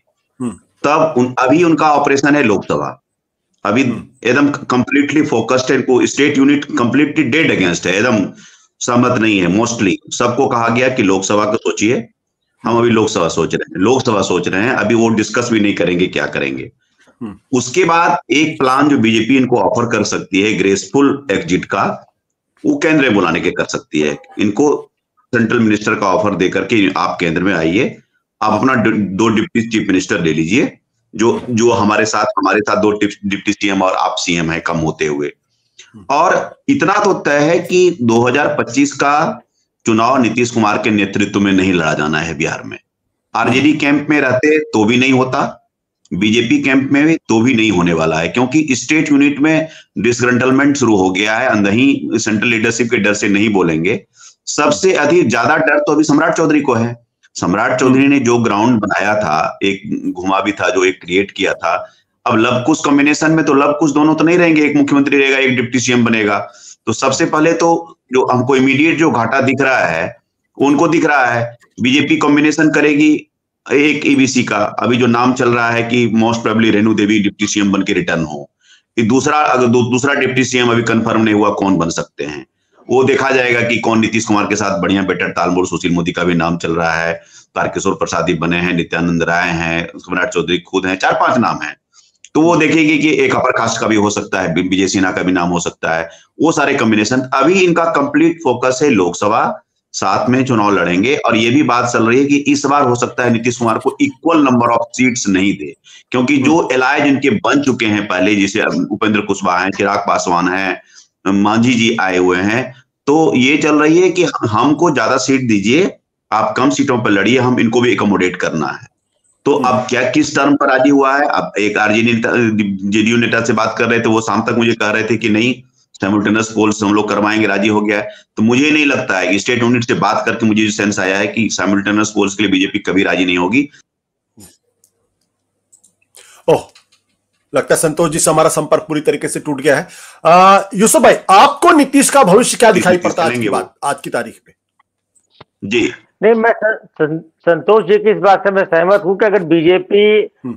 तब अभी उनका ऑपरेशन है लोकसभा, अभी एकदम कंप्लीटली फोकस्ड है। इनको state unit completely dead against है, एकदम सहमत नहीं है। मोस्टली सबको कहा गया कि लोकसभा को सोचिए, हम अभी लोकसभा सोच रहे हैं, अभी वो डिस्कस भी नहीं करेंगे क्या करेंगे। उसके बाद एक प्लान जो बीजेपी इनको ऑफर कर सकती है ग्रेसफुल एग्जिट का, वो केंद्र में बुलाने के कर सकती है। इनको सेंट्रल मिनिस्टर का ऑफर देकर के आप केंद्र में आइए, आप अपना 2 डिप्टी चीफ मिनिस्टर ले लीजिए, जो हमारे साथ 2 डिप्टी सीएम और आप सीएम है कम होते हुए। और इतना तो तय है कि 2025 का चुनाव नीतीश कुमार के नेतृत्व में नहीं लड़ा जाना है बिहार में। आरजेडी कैंप में रहते तो भी नहीं होता, बीजेपी कैंप में भी तो भी नहीं होने वाला है, क्योंकि स्टेट यूनिट में डिसग्रंटलमेंट शुरू हो गया है। अंदही सेंट्रल लीडरशिप के डर से नहीं बोलेंगे। सबसे अधिक ज्यादा डर तो अभी सम्राट चौधरी को है। सम्राट चौधरी ने जो ग्राउंड बनाया था, एक घुमा भी था, जो एक क्रिएट किया था, अब लव कुश कॉम्बिनेशन में तो लव कुश दोनों तो नहीं रहेंगे, एक मुख्यमंत्री रहेगा, एक डिप्टी सीएम बनेगा। तो सबसे पहले तो जो हमको इमीडिएट जो घाटा दिख रहा है, उनको दिख रहा है बीजेपी कॉम्बिनेशन करेगी एक ईबीसी का। अभी जो नाम चल रहा है कि most probably Renu Devi deputy CM बन के रिटर्न हो। दूसरा डिप्टी सीएम अभी कंफर्म नहीं हुआ कौन बन सकते हैं, वो देखा जाएगा कि कौन नीतीश कुमार के साथ बढ़िया बेटर तालमेल। सुशील मोदी का भी नाम चल रहा है, तारकिशोर प्रसाद बने हैं, नित्यानंद राय हैं, सम्राट चौधरी खुद हैं, 4-5 नाम हैं। तो वो देखेगी कि एक अपर कास्ट का भी हो सकता है, विजय सिन्हा का भी नाम हो सकता है, वो सारे कॉम्बिनेशन। अभी इनका कंप्लीट फोकस है लोकसभा, साथ में चुनाव लड़ेंगे। और ये भी बात चल रही है कि इस बार हो सकता है नीतीश कुमार को इक्वल नंबर ऑफ सीट्स नहीं दे, क्योंकि जो एलायंस इनके बन चुके हैं पहले, जैसे उपेंद्र कुशवाहा है, चिराग पासवान है, मांझी जी आए हुए हैं, तो ये चल रही है कि हमको ज्यादा सीट दीजिए, आप कम सीटों पर लड़िए, हम इनको भी एकोमोडेट करना है। तो अब क्या किस टर्म पर राजी हुआ है? अब एक जेडीयू नेता से बात कर रहे थे, वो शाम तक मुझे कह रहे थे कि नहीं, साइमल्टेनियस पोल्स हम लोग करवाएंगे, राजी हो गया है। तो मुझे नहीं लगता है कि स्टेट यूनिट से बात करके मुझे सेंस आया है कि साइमल्टेनियस पोल्स के लिए बीजेपी कभी राजी नहीं होगी। ओह, लगता है संतोष जी से हमारा संपर्क पूरी तरीके से टूट गया है। यूसुफ भाई, आपको नीतीश का भविष्य क्या दिखाई पड़ता है आज की तारीख में? जी नहीं, मैं संतोष जी की इस बात से मैं सहमत हूं कि अगर बीजेपी,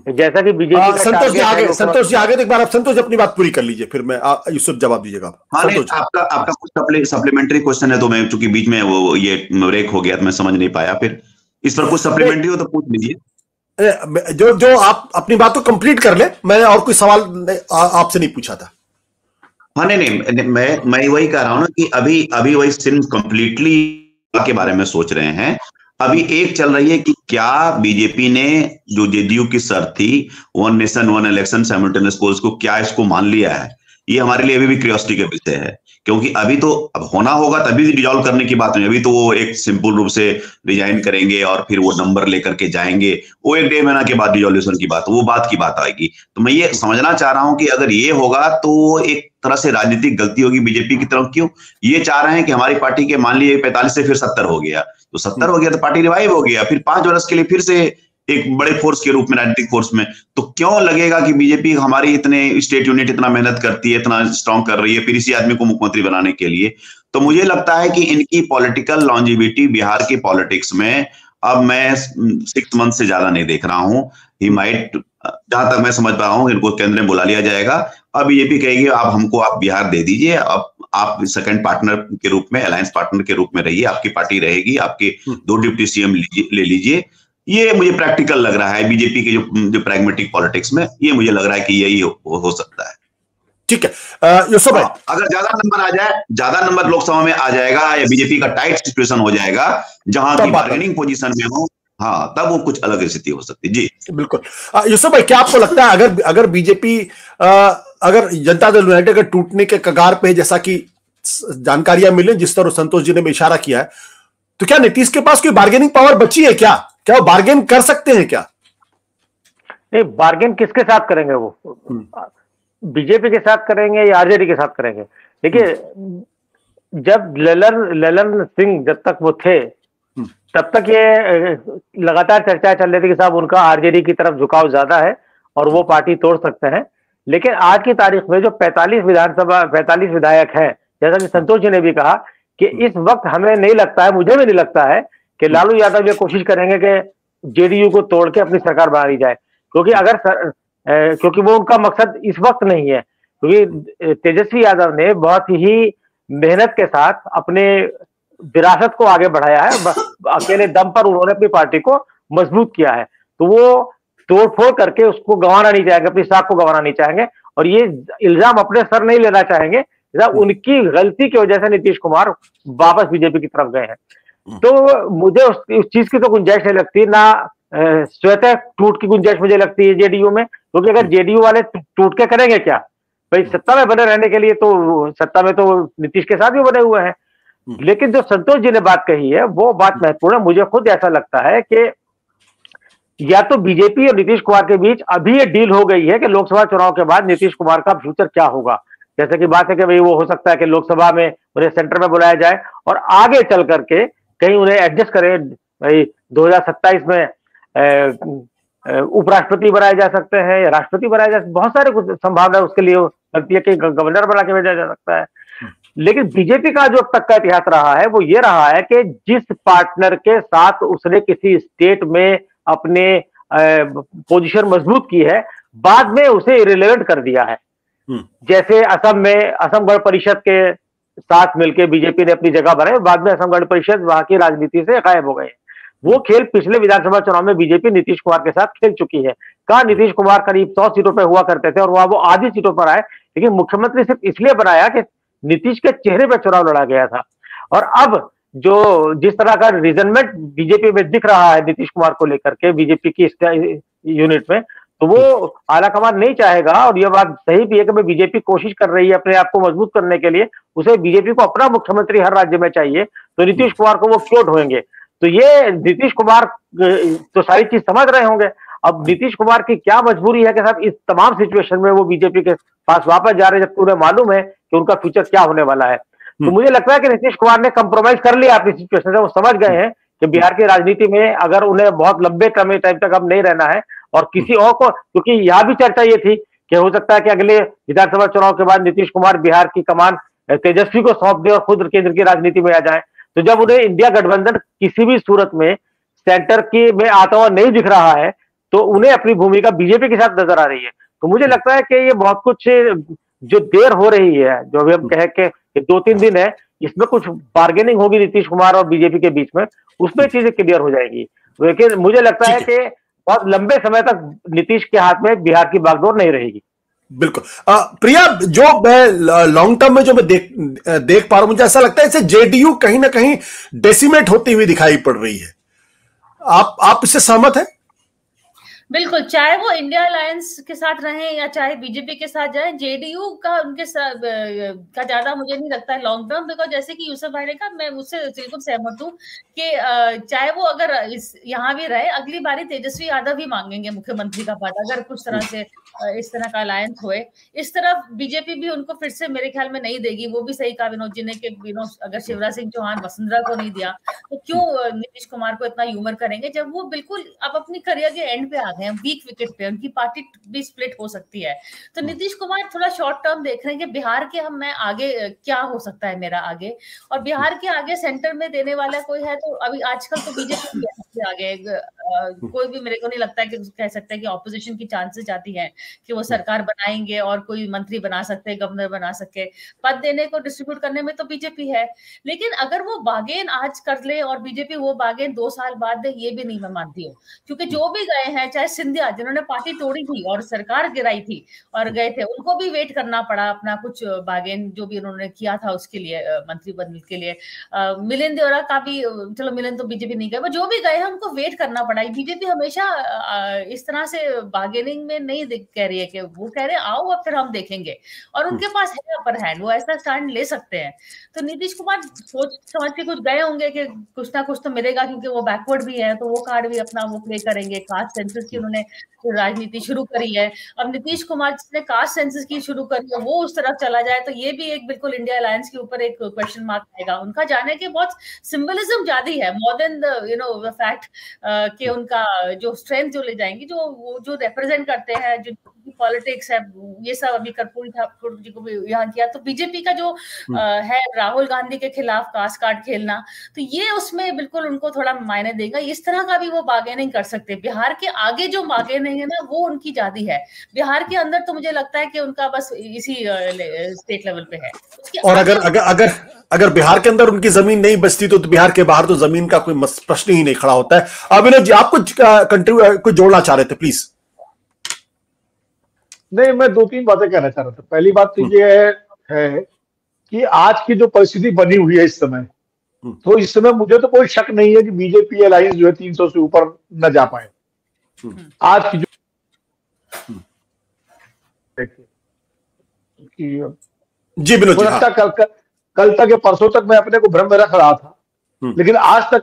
जैसा कि बीजेपी संतोष जी आगे तो एक बार आप संतोष जी अपनी बात पूरी कर लीजिए, फिर मैं यूसुफ जवाब दीजिएगा। हाँ, आपका कुछ सप्लीमेंट्री क्वेश्चन है, तो मैं चूंकि बीच में वो ये ब्रेक हो गया तो मैं समझ नहीं पाया, फिर इस पर कुछ सप्लीमेंट्री हो तो पूछ लीजिए। जो आप अपनी बात को कंप्लीट कर ले, मैंने और कोई सवाल आपसे नहीं पूछा था। हाँ नहीं, मैं वही कह रहा हूँ ना कि अभी वही सिर्फ कंप्लीटली के बारे में सोच रहे हैं। अभी एक चल रही है कि क्या बीजेपी ने जो जेडीयू की शर्त थी, one nation one election simultaneous polls को, क्या इसको मान लिया है? ये हमारे लिए अभी भी क्यूरियोसिटी का विषय है, क्योंकि अभी तो अब होना होगा तभी डिजॉल्व करने की बात नहीं। अभी तो वो एक सिंपल रूप से रिजाइन करेंगे और फिर वो नंबर लेकर के जाएंगे, वो एक डेढ़ महीना के बाद डिजोल्यूशन की बात, वो बात की बात आएगी। तो मैं ये समझना चाह रहा हूं कि अगर ये होगा तो एक तरह से राजनीतिक गलती होगी बीजेपी की तरफ। क्यों ये चाह रहे हैं कि हमारी पार्टी के मान लीजिए 45 से फिर 70 हो गया, तो 70 हो गया तो पार्टी रिवाइव हो गया, फिर 5 वर्ष के लिए फिर से एक बड़े फोर्स के रूप में, राजनीतिक फोर्स में। तो क्यों लगेगा कि बीजेपी हमारी इतने स्टेट यूनिट इतना मेहनत करती है, इतना स्ट्रांग कर रही है, फिर इसी आदमी को मुख्यमंत्री बनाने के लिए? तो मुझे लगता है कि इनकी पॉलिटिकल लॉन्जिविटी बिहार की पॉलिटिक्स में अब मैं 6 मंथ से ज्यादा नहीं देख रहा हूं। ही माइट, जहां तक मैं समझ पा रहा हूं, इनको केंद्र में बुला लिया जाएगा। अब बीजेपी कहेगी अब हमको आप बिहार दे दीजिए, अब आप सेकंड पार्टनर के रूप में, अलायंस पार्टनर के रूप में रहिए, आपकी पार्टी रहेगी, आपके 2 डिप्टी सीएम ले लीजिए। ये मुझे प्रैक्टिकल लग रहा है बीजेपी के जो प्रैग्मेटिक पॉलिटिक्स में, ये मुझे लग रहा है कि यही हो सकता है। ठीक है यूसुफ भाई, अगर ज्यादा नंबर आ जाए, ज्यादा नंबर लोकसभा में आ जाएगा या बीजेपी का टाइट सिचुएशन हो जाएगा जहां की बार्गेनिंग पोजीशन में हो, हाँ, तब वो कुछ अलग स्थिति हो सकती है। जी बिल्कुल। यूसुफ भाई, क्या आपको लगता है अगर बीजेपी, अगर जनता दल यूनाइटेड के टूटने के कगार पे, जैसा कि जानकारियां मिले, जिस तरह संतोष जी ने भी इशारा किया है, तो क्या नीतीश के पास कोई बार्गेनिंग पावर बची है? क्या वो बार्गेन कर सकते हैं? क्या नहीं, बार्गेन किसके साथ करेंगे? वो बीजेपी के साथ करेंगे या आरजेडी के साथ करेंगे? देखिए, जब ललन सिंह जब तक वो थे, तब तक ये लगातार चर्चा चल रही थी कि साहब उनका आरजेडी की तरफ झुकाव ज्यादा है और वो पार्टी तोड़ सकते हैं। लेकिन आज की तारीख में जो 45 विधायक हैं, जैसा कि संतोष जी ने भी कहा कि इस वक्त हमें नहीं लगता है, मुझे भी नहीं लगता है कि लालू यादव ये कोशिश करेंगे कि जेडीयू को तोड़ के अपनी सरकार बना ली जाए, क्योंकि वो उनका मकसद इस वक्त नहीं है। क्योंकि तेजस्वी यादव ने बहुत ही मेहनत के साथ अपने विरासत को आगे बढ़ाया है, अकेले दम पर उन्होंने अपनी पार्टी को मजबूत किया है, तो वो तोड़फोड़ करके उसको गंवाना नहीं चाहेंगे, अपनी साख को गंवाना नहीं चाहेंगे, और ये इल्जाम अपने सर नहीं लेना चाहेंगे। उनकी गलती की वजह से नीतीश कुमार वापस बीजेपी की तरफ गए हैं। तो मुझे उस चीज की तो गुंजाइश नहीं लगती, ना स्वतः टूट की गुंजाइश मुझे लगती है जेडीयू में, क्योंकि अगर जेडीयू वाले टूट के करेंगे क्या भाई? सत्ता में बने रहने के लिए तो सत्ता में तो नीतीश के साथ भी बने हुए हैं। लेकिन जो संतोष जी ने बात कही है वो बात महत्वपूर्ण है। मुझे खुद ऐसा लगता है कि या तो बीजेपी और नीतीश कुमार के बीच अभी ये डील हो गई है कि लोकसभा चुनाव के बाद नीतीश कुमार का फ्यूचर क्या होगा। जैसे कि बात है कि भाई वो हो सकता है कि लोकसभा में उन्हें सेंटर में बुलाया जाए और आगे चल करके कहीं उन्हें एडजस्ट करें, भाई 2027 में उपराष्ट्रपति बनाए जा सकते हैं या राष्ट्रपति बनाए जा सकते, बहुत सारे कुछ संभावना उसके लिए लगती है कि गवर्नर बना के भेजा जा सकता है। लेकिन बीजेपी का जो अब तक का इतिहास रहा है वो ये रहा है कि जिस पार्टनर के साथ उसने किसी स्टेट में अपने पोजीशन मजबूत की है, बाद में उसे इरेलेवेंट कर दिया है। जैसे असम में असम गण परिषद के साथ मिलकर बीजेपी ने अपनी जगह बनाई, बाद में असम गण परिषद वहां की राजनीति से गायब हो गए। वो खेल पिछले विधानसभा चुनाव में बीजेपी नीतीश कुमार के साथ खेल चुकी है। कहा नीतीश कुमार करीब 100 सीटों पर हुआ करते थे और वहां वो आधी सीटों पर आए, लेकिन मुख्यमंत्री सिर्फ इसलिए बनाया कि नीतीश के चेहरे पर चुनाव लड़ा गया था। और अब जो जिस तरह का रिजनमेंट बीजेपी में दिख रहा है नीतीश कुमार को लेकर के बीजेपी की यूनिट में, तो वो आलाकमान नहीं चाहेगा। और ये बात सही भी है कि बीजेपी कोशिश कर रही है अपने आप को मजबूत करने के लिए, उसे बीजेपी को अपना मुख्यमंत्री हर राज्य में चाहिए, तो नीतीश कुमार को वो क्यों ढोएंगे। तो ये नीतीश कुमार तो सारी चीज समझ रहे होंगे। अब नीतीश कुमार की क्या मजबूरी है कि साहब इस तमाम सिचुएशन में वो बीजेपी के पास वापस जा रहे हैं, जबकि उन्हें मालूम है कि उनका फ्यूचर क्या होने वाला है। तो मुझे लगता है कि नीतीश कुमार ने कंप्रोमाइज कर लिया अपनी सिचुएशन से। वो समझ गए हैं कि बिहार की राजनीति में अगर उन्हें बहुत लंबे टाइम तक अब नहीं रहना है, और किसी और को, क्योंकि यहाँ भी चर्चा ये थी कि हो सकता है कि अगले विधानसभा चुनाव के बाद नीतीश कुमार बिहार की कमान तेजस्वी को सौंप दे और खुद केंद्र की राजनीति में आ जाए। तो जब उन्हें इंडिया गठबंधन किसी भी सूरत में सेंटर की में आता हुआ नहीं दिख रहा है, तो उन्हें अपनी भूमिका बीजेपी के साथ नजर आ रही है। तो मुझे लगता है कि ये बहुत कुछ जो देर हो रही है, जो अभी हम कहे कि 2-3 दिन है, इसमें कुछ बार्गेनिंग होगी नीतीश कुमार और बीजेपी के बीच में, उसमें चीजें क्लियर हो जाएगी। लेकिन मुझे लगता है कि बहुत लंबे समय तक नीतीश के हाथ में बिहार की बागडोर नहीं रहेगी। बिल्कुल। प्रिया, जो मैं लॉन्ग टर्म में जो मैं देख पा रहा हूं, मुझे ऐसा लगता है इसे जेडीयू कहीं ना कहीं डेसिमेट होती हुई दिखाई पड़ रही है। आप इससे सहमत हैं? बिल्कुल, चाहे वो इंडिया अलायंस के साथ रहें या चाहे बीजेपी के साथ जाए, जेडीयू का उनके साथ का ज्यादा मुझे नहीं लगता है लॉन्ग टर्म। बिकॉज जैसे कि यूसुफ भाई ने कहा, मैं उससे बिल्कुल सहमत हूँ कि चाहे वो अगर यहाँ भी रहे, अगली बारी तेजस्वी यादव ही मांगेंगे मुख्यमंत्री का पद, अगर कुछ तरह से इस तरह का अलायंस हुए। इस तरफ बीजेपी भी उनको फिर से मेरे ख्याल में नहीं देगी। वो भी सही कहा विनोद जी ने कि अगर शिवराज सिंह चौहान वसुंधरा को नहीं दिया, तो क्यों नीतीश कुमार को इतना ह्यूमर करेंगे, जब वो बिल्कुल अब अपनी करियर के एंड पे आ गए हैं, वीक विकेट पे, उनकी पार्टी भी स्प्लिट हो सकती है। तो नीतीश कुमार थोड़ा शॉर्ट टर्म देख रहे हैं कि बिहार के मैं आगे क्या हो सकता है मेरा आगे, और बिहार के आगे सेंटर में देने वाला कोई है तो अभी आजकल तो बीजेपी के आगे कोई भी मेरे को नहीं लगता है कि कह सकते हैं कि ऑपोजिशन की चांसेस आती है कि वो सरकार बनाएंगे और कोई मंत्री बना सकते हैं, गवर्नर बना सके। पद देने को डिस्ट्रीब्यूट करने में तो बीजेपी है, लेकिन अगर वो बागेन आज कर ले और बीजेपी वो बागेन 2 साल बाद दे, ये भी नहीं मैं मानती हूँ। क्योंकि जो भी गए हैं, चाहे सिंधिया जिन्होंने पार्टी तोड़ी थी और सरकार गिराई थी और गए थे, उनको भी वेट करना पड़ा अपना कुछ बागेन जो भी उन्होंने किया था उसके लिए, मंत्री बनने के लिए। मिलिंद देवरा का भी, चलो मिलिंद तो बीजेपी नहीं गए, जो भी गए हैं उनको वेट करना पड़ा। बीजेपी हमेशा इस तरह से बार्गेनिंग में नहीं कह रही है कि वो कह रहे हैं आओ अब फिर हम देखेंगे, और उनके पास है अपर हैंड, वो ऐसा स्टैंड ले सकते हैं। तो नीतीश कुमार सोच समझ के कुछ गए होंगे कि कुछ ना कुछ तो मिलेगा, क्योंकि वो बैकवर्ड भी है, तो वो कार्ड भी अपना वो प्ले करेंगे। कास्ट सेंसस की उन्होंने राजनीति शुरू करी है, अब नीतीश कुमार जिसने कास्ट सेंसस की शुरू करी है वो उस तरफ चला जाए, तो ये भी एक बिल्कुल इंडिया अलायंस के ऊपर एक क्वेश्चन मार्क आएगा। उनका जाने के बहुत सिंबलिज्म ज्यादा है, मोर देन द फैक्ट कि उनका जो स्ट्रेंथ जो ले जाएंगे, जो रिप्रेजेंट करते हैं, जो पॉलिटिक्स है, ये सब अभी कर्पूरी ठाकुर जी को भी यहाँ किया। तो बीजेपी का जो है राहुल गांधी के खिलाफ कास्ट कार्ड खेलना, तो ये उसमें बिल्कुल उनको थोड़ा मायने देगा। इस तरह का भी वो बार्गेनिंग कर सकते हैं। बिहार के आगे जो बार्गेनिंग है ना, वो उनकी ज्यादा है। बिहार के अंदर तो मुझे लगता है कि उनका बस इसी स्टेट लेवल पे है। और अगर बिहार के अंदर उनकी जमीन नहीं बचती तो बिहार के बाहर तो जमीन का कोई प्रश्न ही नहीं खड़ा होता है। अभिनव जी, आप कुछ जोड़ना चाह रहे थे, प्लीज। नहीं, मैं 2-3 बातें कहना चाह रहा था। पहली बात तो ये है कि आज की जो परिस्थिति बनी हुई है इस समय, तो इस समय मुझे तो कोई शक नहीं है कि बीजेपी अलायंस जो है 300 से ऊपर न जा पाए। आज की जो जी विनोद जी, कल तक या परसों तक मैं अपने को भ्रम में रख रहा था, लेकिन आज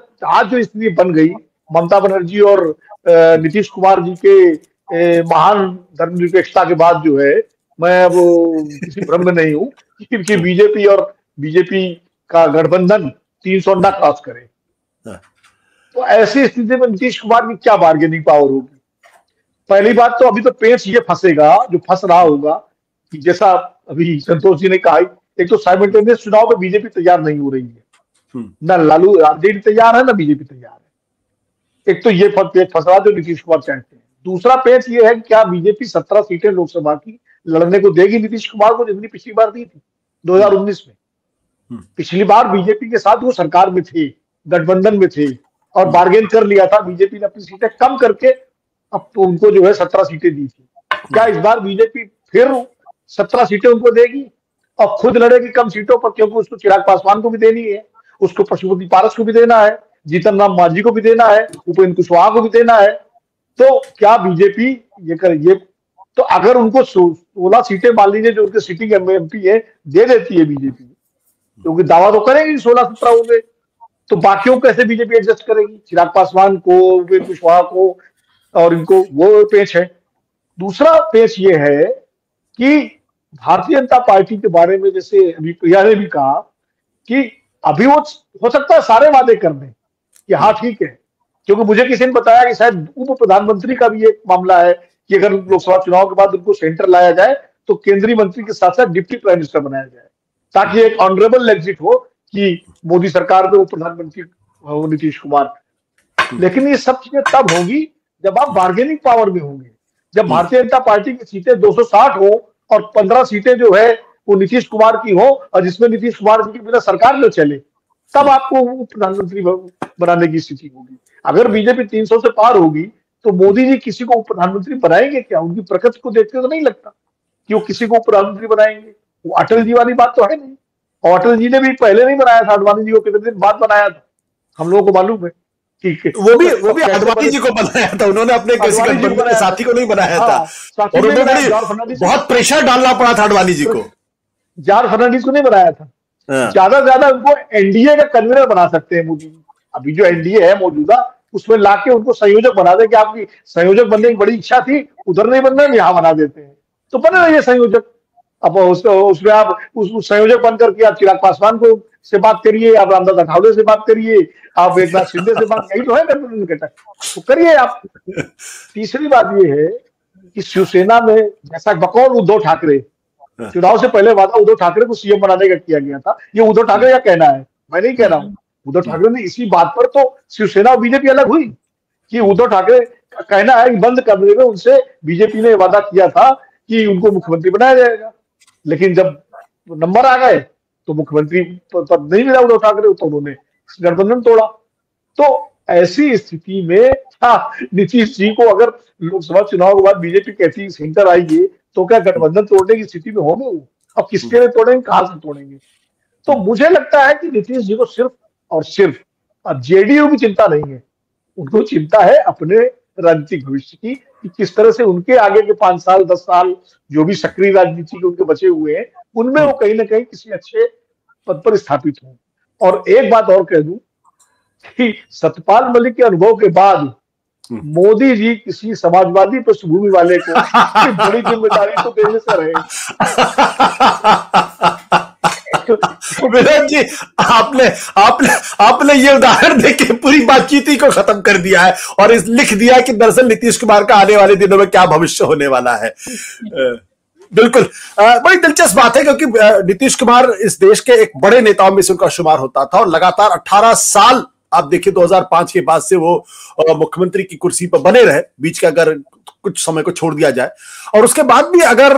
जो स्थिति बन गई, ममता बनर्जी और नीतीश कुमार जी के महान धर्मनिरपेक्षता के बाद जो है, मैं वो किसी भ्रम में नहीं हूं कि बीजेपी का गठबंधन 300 न क्रॉस करे। तो ऐसी स्थिति में नीतीश कुमार की क्या बार्गेनिंग पावर होगी? पहली बात तो अभी तो पेंच ये फंसेगा, जो फंस रहा होगा, कि जैसा अभी संतोष जी ने कहा, एक तो साइमल्टेनियस चुनाव में बीजेपी तैयार नहीं हो रही है, ना लालू यादव तैयार है, ना बीजेपी तैयार है। एक तो ये फंसरा जो नीतीश कुमार चाहते हैं। दूसरा पेच ये है कि क्या बीजेपी 17 सीटें लोकसभा की लड़ने को देगी नीतीश कुमार को, जितनी पिछली बार दी थी 2019 में। पिछली बार बीजेपी के साथ वो सरकार में थे, गठबंधन में थे, और बार्गेन कर लिया था। बीजेपी ने अपनी सीटें कम करके अब तो उनको जो है 17 सीटें दी थी। क्या इस बार बीजेपी फिर 17 सीटें उनको देगी और खुद लड़ेगी कम सीटों पर, क्योंकि उसको चिराग पासवान को भी देनी है। उसको पशुपति पारस को भी देना है, जीतन राम मांझी को भी देना है, उपेंद्र कुशवाहा को भी देना है। तो क्या बीजेपी ये करेगी? तो अगर उनको 16 सीटें मान लीजिए जो उनके सिटिंग एमपी है दे देती है बीजेपी, क्योंकि दावा तो करेंगे 16-17 होंगे, तो बाकियों को कैसे बीजेपी एडजस्ट करेगी? चिराग पासवान को, उपेंद्र कुशवाहा को और इनको, वो पेच है। दूसरा पेच ये है कि भारतीय जनता पार्टी के बारे में जैसे अभी प्रिया ने भी कहा कि अभी वो हो सकता है सारे वादे कर दें कि हाँ ठीक है, क्योंकि मुझे किसी ने बताया कि शायद उप प्रधानमंत्री का भी एक मामला है कि अगर लोकसभा चुनाव के बाद उनको सेंटर लाया जाए तो केंद्रीय मंत्री के साथ साथ डिप्टी प्राइम मिनिस्टर बनाया जाए, ताकि एक ऑनरेबल एग्जिट हो कि मोदी सरकार में उप प्रधानमंत्री हो नीतीश कुमार। लेकिन ये सब चीजें तब होगी जब आप बार्गेनिंग पावर में होंगे, जब भारतीय जनता पार्टी की सीटें 260 हो और 15 सीटें जो है वो नीतीश कुमार की हो और जिसमें नीतीश कुमार जी के बिना सरकार न चले, तब आपको उप प्रधानमंत्री बनाने की स्थिति होगी। अगर बीजेपी 300 से पार होगी तो मोदी जी किसी को उप प्रधानमंत्री बनाएंगे क्या? उनकी प्रकृति को देखते तो नहीं लगता कि वो किसी को उप प्रधानमंत्री बनाएंगे। वो अटल जी वाली बात तो है नहीं, और अटल जी ने भी पहले नहीं बनाया था, अडवाणी जी को कितने दिन बाद बनाया था, हम लोगों को मालूम है। वो भी अडवाणी जी को बनाया था, उन्होंने अपने किसी साथी को नहीं बनाया था, और उन्होंने बहुत प्रेशर डालना पड़ा था अडवाणी जी को, जॉर्ज फर्नांडिस को नहीं बनाया था। ज्यादा से ज्यादा उनको एनडीए का कन्वीनर बना सकते हैं मोदी जी। अभी जो एनडीए है मौजूदा, उसमें लाके उनको संयोजक बना दे कि आपकी संयोजक बनने की बड़ी इच्छा थी, उधर नहीं बनना, यहाँ बना देते हैं, तो बने रहिए संयोजक। अब उसमें आप उस संयोजक बनकर के आप चिराग पासवान को से बात करिए, आप रामदास अठावले से बात करिए, आप एकनाथ शिंदे से बात, यही तो है गठबंधन के तक, तो करिए आप। तीसरी बात ये है कि शिवसेना में जैसा बकौल उद्धव ठाकरे, चुनाव से पहले वादा उद्धव ठाकरे को सीएम बनाने का किया गया था, ये उद्धव ठाकरे का कहना है, मैं नहीं कह रहा हूँ। उद्धव ठाकरे ने इसी बात पर तो शिवसेना और बीजेपी अलग हुई कि उद्धव ठाकरे का कहना है कि बंद कमरे में उनसे बीजेपी ने वादा किया था कि उनको मुख्यमंत्री बनाया जाएगा, लेकिन जब नंबर आ गए तो मुख्यमंत्री पद नहीं मिला उद्धव ठाकरे, तो उन्होंने गठबंधन तोड़ा। तो ऐसी स्थिति में नीतीश जी को अगर लोकसभा चुनाव के बाद बीजेपी कहती सेंटर आएगी तो क्या गठबंधन तोड़ने की स्थिति में होंगे वो? अब किसके लिए तोड़ेंगे, कहां से तोड़ेंगे? तो मुझे लगता है कि नीतीश जी को सिर्फ और सिर्फ अब जेडीयू की चिंता नहीं है, उनको चिंता है अपने राजनीतिक भविष्य की, कि किस तरह से उनके आगे के 5 साल 10 साल जो भी सक्रिय राजनीति के उनके बचे हुए हैं, उनमें वो कहीं ना कहीं किसी अच्छे पद पर स्थापित हो। और एक बात और कह दूं कि सतपाल मलिक के अनुभव के बाद मोदी जी किसी समाजवादी पृष्ठभूमि वाले को बड़ी जिम्मेदारी तो देने से रहे। विनोद जी, आपने ये उदाहरण देके पूरी बातचीत ही को खत्म कर दिया है और लिख दिया कि दरअसल नीतीश कुमार का आने वाले दिनों में क्या भविष्य होने वाला है। बिल्कुल बड़ी दिलचस्प बात है, क्योंकि नीतीश कुमार इस देश के एक बड़े नेताओं में से उनका शुमार होता था और लगातार 18 साल आप देखिए 2005 के बाद से वो मुख्यमंत्री की कुर्सी पर बने रहे, बीच का अगर कुछ समय को छोड़ दिया जाए, और उसके बाद भी अगर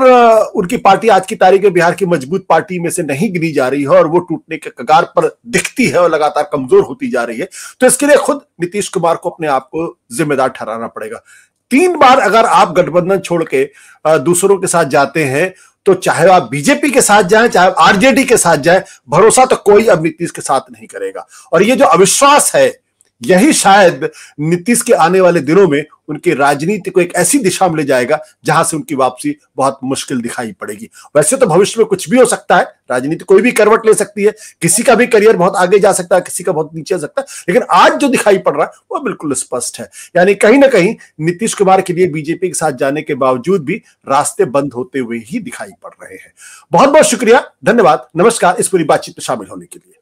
उनकी पार्टी आज की तारीख में बिहार की मजबूत पार्टी में से नहीं गिनी जा रही है और वो टूटने के कगार पर दिखती है और लगातार कमजोर होती जा रही है, तो इसके लिए खुद नीतीश कुमार को अपने आप को जिम्मेदार ठहराना पड़ेगा। 3 बार अगर आप गठबंधन छोड़ के दूसरों के साथ जाते हैं, तो चाहे आप बीजेपी के साथ जाएं, चाहे आप आरजेडी के साथ जाएं, भरोसा तो कोई अब नीतीश के साथ नहीं करेगा। और ये जो अविश्वास है, यही शायद नीतीश के आने वाले दिनों में उनकी राजनीति को एक ऐसी दिशा में ले जाएगा जहां से उनकी वापसी बहुत मुश्किल दिखाई पड़ेगी। वैसे तो भविष्य में कुछ भी हो सकता है, राजनीति कोई भी करवट ले सकती है, किसी का भी करियर बहुत आगे जा सकता है, किसी का बहुत नीचे जा सकता है, लेकिन आज जो दिखाई पड़ रहा है वो बिल्कुल स्पष्ट है। यानी कहीं ना कहीं नीतीश कुमार के लिए बीजेपी के साथ जाने के बावजूद भी रास्ते बंद होते हुए ही दिखाई पड़ रहे हैं। बहुत बहुत शुक्रिया, धन्यवाद, नमस्कार इस पूरी बातचीत में शामिल होने के लिए।